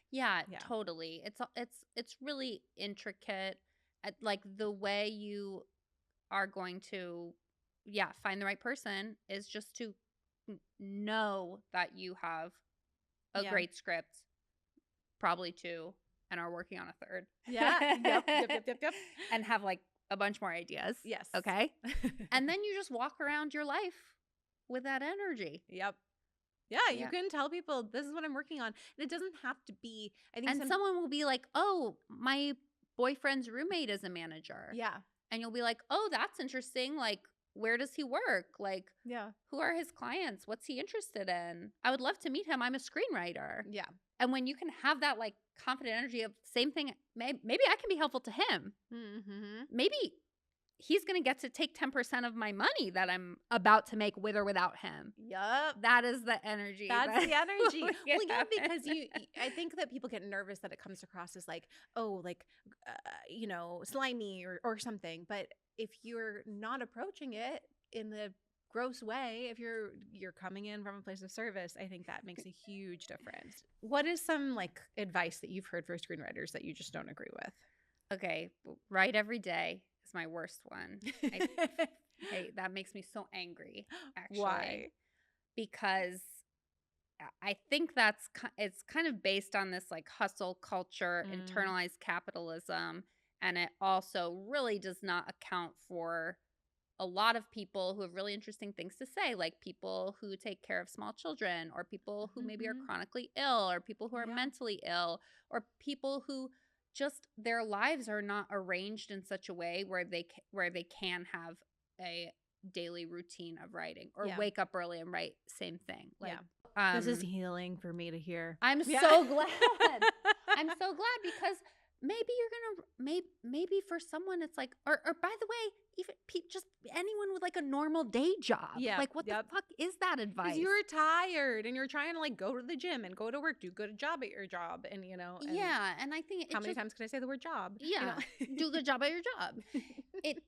Yeah. Totally. It's really intricate. Like, the way you are going to, find the right person is just to know that you have a great script, probably two, and are working on a third. Yeah. Yep. And have like a bunch more ideas. Yes. Okay. And then you just walk around your life with that energy. Yep. Yeah, you can tell people, this is what I'm working on. And it doesn't have to be, I think. And someone will be like, oh, my boyfriend's roommate is a manager. Yeah. And you'll be like, oh, that's interesting. Like, where does he work? Like, who are his clients? What's he interested in? I would love to meet him. I'm a screenwriter. Yeah. And when you can have that like confident energy of same thing, maybe I can be helpful to him. Mm-hmm. Maybe he's going to get to take 10% of my money that I'm about to make with or without him. Yup. That is the energy. That's the energy. Well, yeah, because I think that people get nervous that it comes across as like, oh, like, you know, slimy or something. But if you're not approaching it in the gross way, if you're coming in from a place of service, I think that makes a huge difference. What is some like advice that you've heard for screenwriters that you just don't agree with? Okay, write every day is my worst one. That makes me so angry, actually. Why? Because I think it's kind of based on this like hustle culture, internalized capitalism, and it also really does not account for a lot of people who have really interesting things to say, like people who take care of small children, or people who maybe are chronically ill, or people who are mentally ill, or people who just their lives are not arranged in such a way where they can have a daily routine of writing or wake up early and write. Same thing. Like, this is healing for me to hear. I'm so glad. I'm so glad, because maybe you're gonna maybe for someone it's like, or by the way, even just anyone with like a normal day job. Yeah. Like, what the fuck is that advice? Because you're tired and you're trying to like go to the gym and go to work, do a good job at your job, and you know. And and I think how many times can I say the word job? Yeah, you know? do a good job at your job.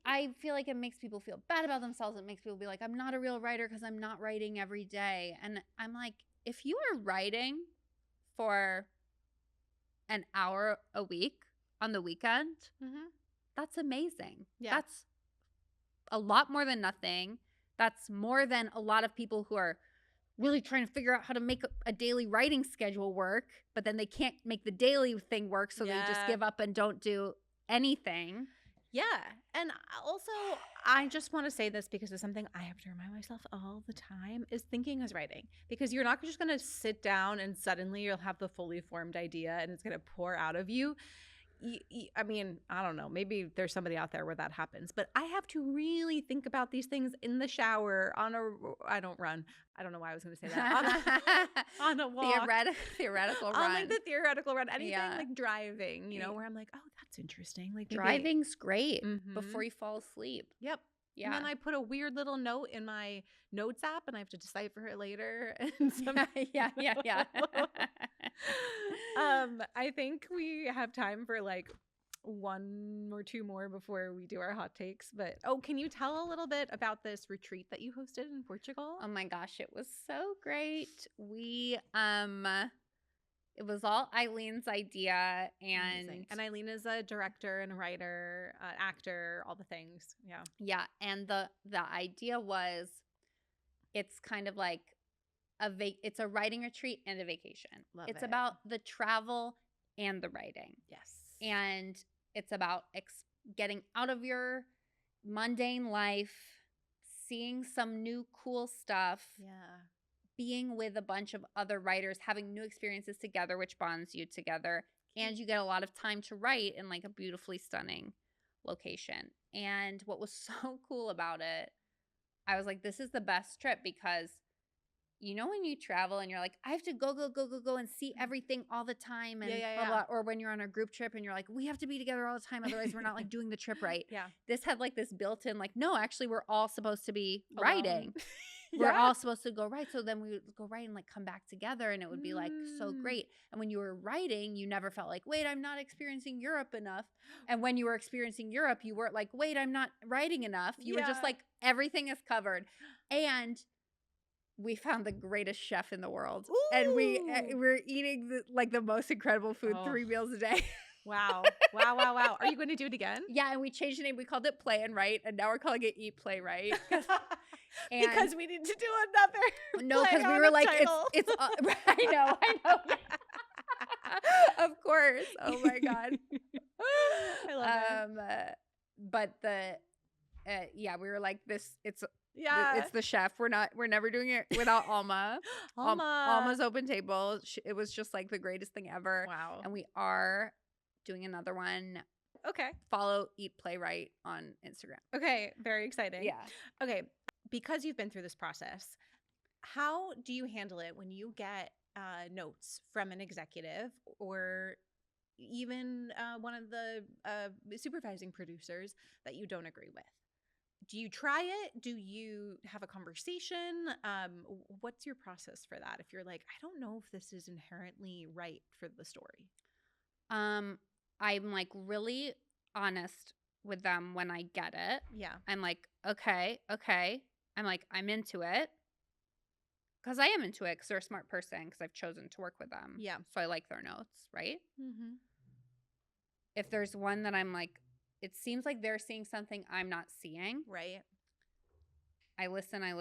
I feel like it makes people feel bad about themselves. It makes people be like, I'm not a real writer because I'm not writing every day. And I'm like, if you are writing for an hour a week on the weekend, that's amazing. Yeah. That's a lot more than nothing. That's more than a lot of people who are really trying to figure out how to make a daily writing schedule work, but then they can't make the daily thing work, so they just give up and don't do anything. Yeah. And also, I just want to say this because it's something I have to remind myself all the time, is thinking is writing. Because you're not just going to sit down and suddenly you'll have the fully formed idea and it's going to pour out of you. I mean, I don't know. Maybe there's somebody out there where that happens. But I have to really think about these things in the shower, I don't run. I don't know why I was going to say that. On a walk. Theoretical run. On like the theoretical run. Anything like driving, you know, where I'm like, oh, that's interesting. Like driving's great before you fall asleep. Yep. Yeah. And then I put a weird little note in my notes app and I have to decipher it later. And yeah. I think we have time for like one or two more before we do our hot takes. But can you tell a little bit about this retreat that you hosted in Portugal? Oh my gosh, it was so great. We it was all Eileen's idea, and Eileen is a director and a writer, actor, all the things. Yeah. And the idea was, it's kind of like it's a writing retreat and a vacation. It's about the travel and the writing. Yes. And it's about getting out of your mundane life, seeing some new cool stuff. Yeah. Being with a bunch of other writers, having new experiences together, which bonds you together. And you get a lot of time to write in like a beautifully stunning location. And what was so cool about it, I was like, this is the best trip, because you know when you travel and you're like, I have to go and see everything all the time, and blah, blah, or when you're on a group trip and you're like, we have to be together all the time, otherwise we're not like doing the trip right. Yeah. This had like this built-in like, no, actually we're all supposed to be writing. We're all supposed to go write. So then we would go write and like come back together, and it would be like so great. And when you were writing, you never felt like, wait, I'm not experiencing Europe enough. And when you were experiencing Europe, you weren't like, wait, I'm not writing enough. You were just like, everything is covered. And we found the greatest chef in the world. Ooh. And we're eating the most incredible food, 3 meals a day. Wow. Are you going to do it again? Yeah, and we changed the name. We called it Play and Write, and now we're calling it Eat, Play, Write. Because we need to do another. No, because we were like, it's I know. Of course. Oh my God. I love it. But we were like, it's the chef. We're never doing it without Alma. Alma's open table. It was just like the greatest thing ever. Wow. And we are doing another one Okay. Follow Eat Playwright on Instagram. Okay. Very exciting. Yeah. Okay. Because you've been through this process, how do you handle it when you get notes from an executive or even one of the supervising producers that you don't agree with? Do you try it? Do you have a conversation? What's your process for that? If you're like, I don't know if this is inherently right for the story. I'm like really honest with them when I get it. Yeah. I'm like, okay. I'm like, I'm into it. Because I am into it because they're a smart person because I've chosen to work with them. Yeah. So I like their notes, right? Mm-hmm. If there's one that I'm like, it seems like they're seeing something I'm not seeing. Right. I listen. I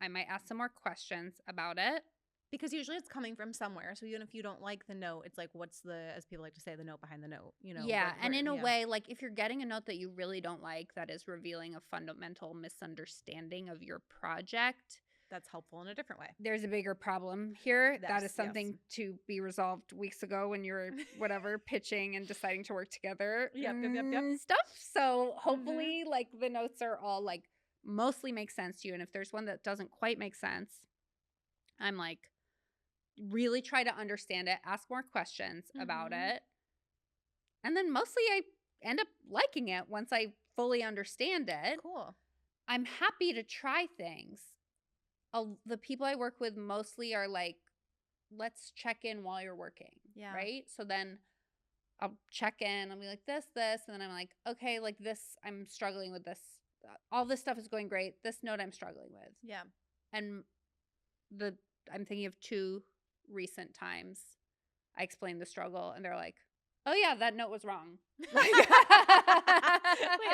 might ask some more questions about it. Because usually it's coming from somewhere. So even if you don't like the note, it's like, what's the, as people like to say, the note behind the note, you know? Yeah. And in a way, like if you're getting a note that you really don't like that is revealing a fundamental misunderstanding of your project, that's helpful in a different way. there's a bigger problem here. Yes, that is something to be resolved weeks ago when you're whatever pitching and deciding to work together. Yep. Stuff. So hopefully like the notes are all like mostly make sense to you. And if there's one that doesn't quite make sense, I'm like, really try to understand it, ask more questions about it. And then mostly I end up liking it once I fully understand it. Cool. I'm happy to try things. The people I work with mostly are like, let's check in while you're working. Yeah. Right? So then I'll check in. I'll be like, this. And then I'm like, okay, like this, I'm struggling with this. All this stuff is going great. This note I'm struggling with. Yeah. And I'm thinking of 2 recent times I explained the struggle and they're like, oh yeah, that note was wrong. Wait,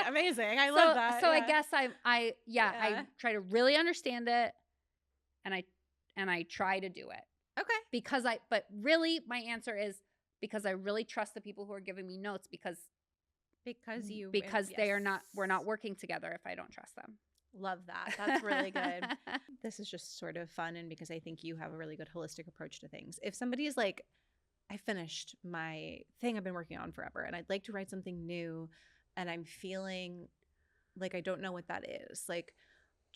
amazing. I love that. So I guess I try to really understand it and I try to do it. Okay. But really my answer is because I really trust the people who are giving me notes because we're not working together if I don't trust them. Love that. That's really good. This is just sort of fun, and because I think you have a really good holistic approach to things. If somebody is like, I finished my thing I've been working on forever and I'd like to write something new and I'm feeling like I don't know what that is. Like,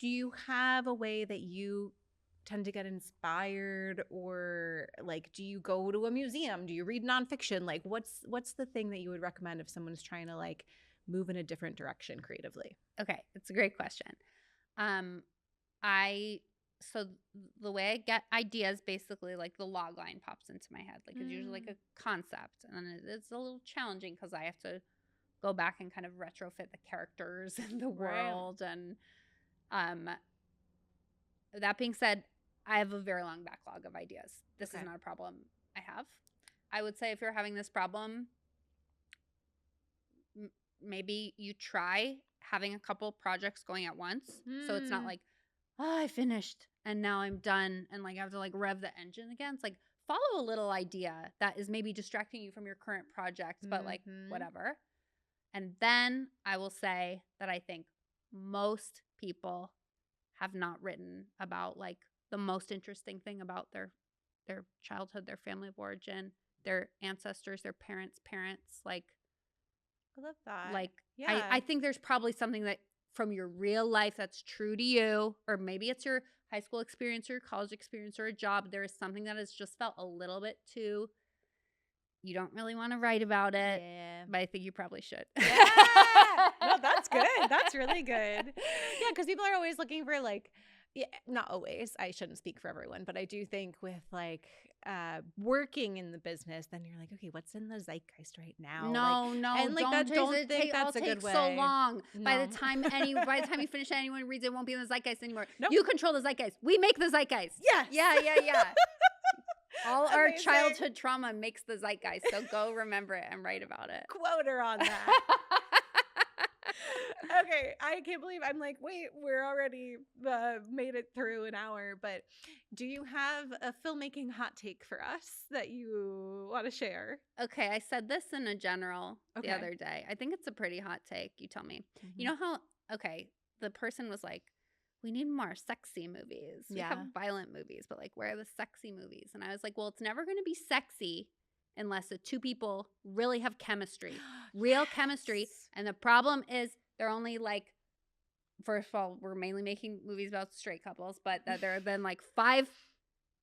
do you have a way that you tend to get inspired, or like, do you go to a museum? Do you read nonfiction? Like, what's the thing that you would recommend if someone's trying to like move in a different direction creatively? Okay, it's a great question. So the way I get ideas, basically, like the log line pops into my head. Like it's usually like a concept, and then it's a little challenging because I have to go back and kind of retrofit the characters and the world. And that being said, I have a very long backlog of ideas. This is not a problem I have. I would say if you're having this problem, maybe you try having a couple projects going at once. So it's not like, oh, I finished and now I'm done and like I have to like rev the engine again. It's like follow a little idea that is maybe distracting you from your current project, but like whatever. And then I will say that I think most people have not written about like the most interesting thing about their childhood, their family of origin, their ancestors, their parents' parents. Like, I love that. Like, yeah. I think there's probably something that from your real life that's true to you, or maybe it's your high school experience or your college experience or a job. There is something that has just felt a little bit too, you don't really want to write about it, but I think you probably should. Yeah. No, that's good. That's really good. Yeah, because people are always looking for like, not always, I shouldn't speak for everyone, but I do think with like working in the business, then you're like, okay, what's in the zeitgeist right now? No, and like that, don't think that's a good way. So long. No. By the time you finish it, anyone reads it, won't be in the zeitgeist anymore. Nope. You control the zeitgeist. We make the zeitgeist. Yes. Yeah. All our childhood trauma makes the zeitgeist. So go remember it and write about it. Quote her on that. Okay, I can't believe I'm like, wait, we're already made it through an hour, but do you have a filmmaking hot take for us that you want to share? Okay, I said this in a general the other day. I think it's a pretty hot take. You tell me. You know how, the person was like, we need more sexy movies. We have violent movies, but like, where are the sexy movies? And I was like, well, it's never going to be sexy unless the two people really have chemistry, real chemistry. And the problem is they're only like, first of all, we're mainly making movies about straight couples, but that there have been like 5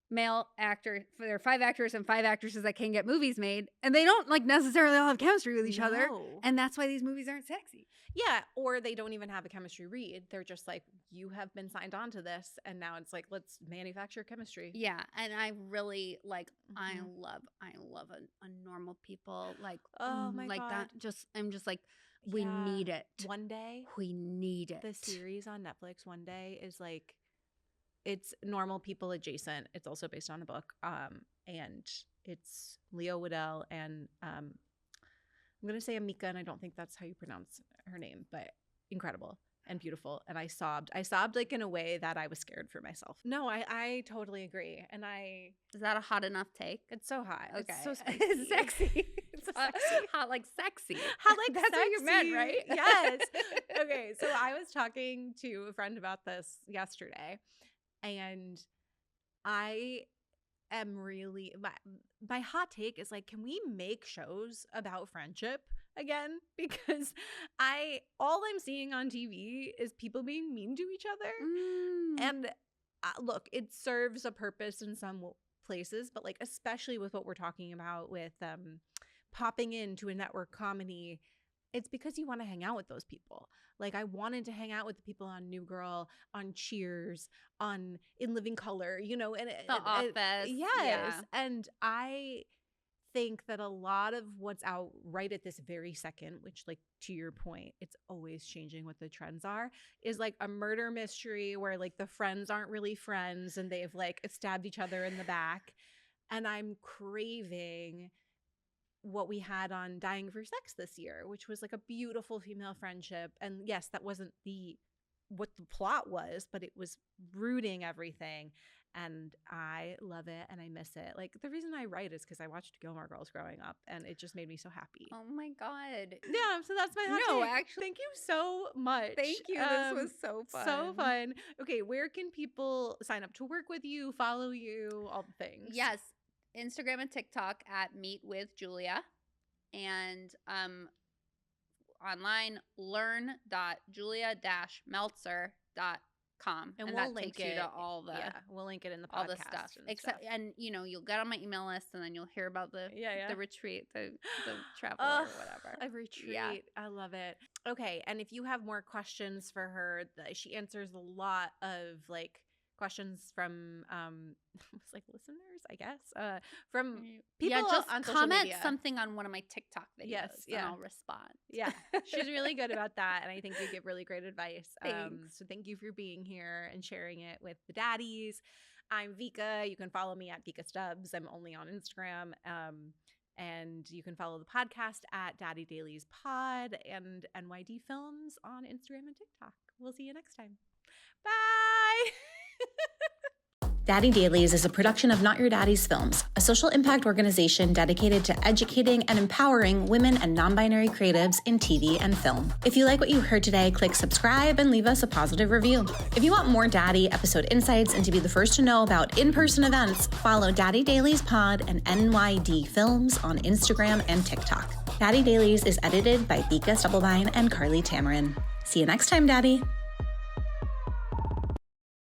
male actors, there are 5 actors and 5 actresses that can get movies made, and they don't like necessarily all have chemistry with each other, and that's why these movies aren't sexy. Yeah, or they don't even have a chemistry read. They're just like, you have been signed on to this, and now it's like, let's manufacture chemistry. Yeah, and I really like, I love a normal people, like, oh my like God. that. Just I'm just like, we need it. One Day, we need it. The series on Netflix, One Day, is like, it's normal people adjacent. It's also based on a book, and it's Leo Waddell and I'm gonna say Amika, and I don't think that's how you pronounce her name, but incredible and beautiful. And I sobbed like in a way that I was scared for myself. No, I totally agree. And is that a hot enough take? It's so hot. Okay, it's so spicy. It's sexy. It's so sexy. Hot like sexy. Hot like that's sexy. what you meant, right? Yes. Okay, so I was talking to a friend about this yesterday, and I am really, my hot take is like, can we make shows about friendship again? Because all I'm seeing on TV is people being mean to each other. And look, it serves a purpose in some places, but like, especially with what we're talking about with popping into a network comedy, it's because you want to hang out with those people. Like, I wanted to hang out with the people on New Girl, on Cheers, on In Living Color, you know, and The Office. Yes. Yeah. And I think that a lot of what's out right at this very second, which, like, to your point, it's always changing what the trends are, is like a murder mystery where like the friends aren't really friends and they've like stabbed each other in the back. And I'm craving what we had on Dying for Sex this year, which was like a beautiful female friendship. And yes, that wasn't what the plot was, but it was rooting everything. And I love it and I miss it. Like, the reason I write is because I watched Gilmore Girls growing up and it just made me so happy. Oh my God. Yeah, so that's my hot No, take. actually. Thank you so much. Thank you. This was so fun. So fun. Okay, where can people sign up to work with you, follow you, all the things? Yes. Instagram and TikTok at Meet with Julia, and online learn.julia-meltzer.com, and we'll that link takes you to all the we'll link it in the podcast, all the stuff. Except, and you know, you'll get on my email list, and then you'll hear about the retreat, the travel or whatever. A retreat. Yeah. I love it. Okay, and if you have more questions for her, she answers a lot of like questions from it's like listeners, I guess, from people just on social comment media. something on one of my TikTok videos. Yes, and I'll respond. Yeah, she's really good about that, and I think you give really great advice. Thanks. So thank you for being here and sharing it with the daddies. I'm Vika. You can follow me at Vika Stubbs. I'm only on Instagram. And you can follow the podcast at Daddy Dailies Pod and NYD Films on Instagram and TikTok. We'll see you next time. Bye. Daddy Dailies is a production of Not Your Daddy's Films, a social impact organization dedicated to educating and empowering women and non-binary creatives in TV and film. If you like what you heard today, click subscribe and leave us a positive review. If you want more Daddy episode insights and to be the first to know about in-person events, follow Daddy Dailies Pod and NYD Films on Instagram and TikTok. Daddy Dailies is edited by Vika Stubblebine and Carly Tamarin. See you next time, Daddy.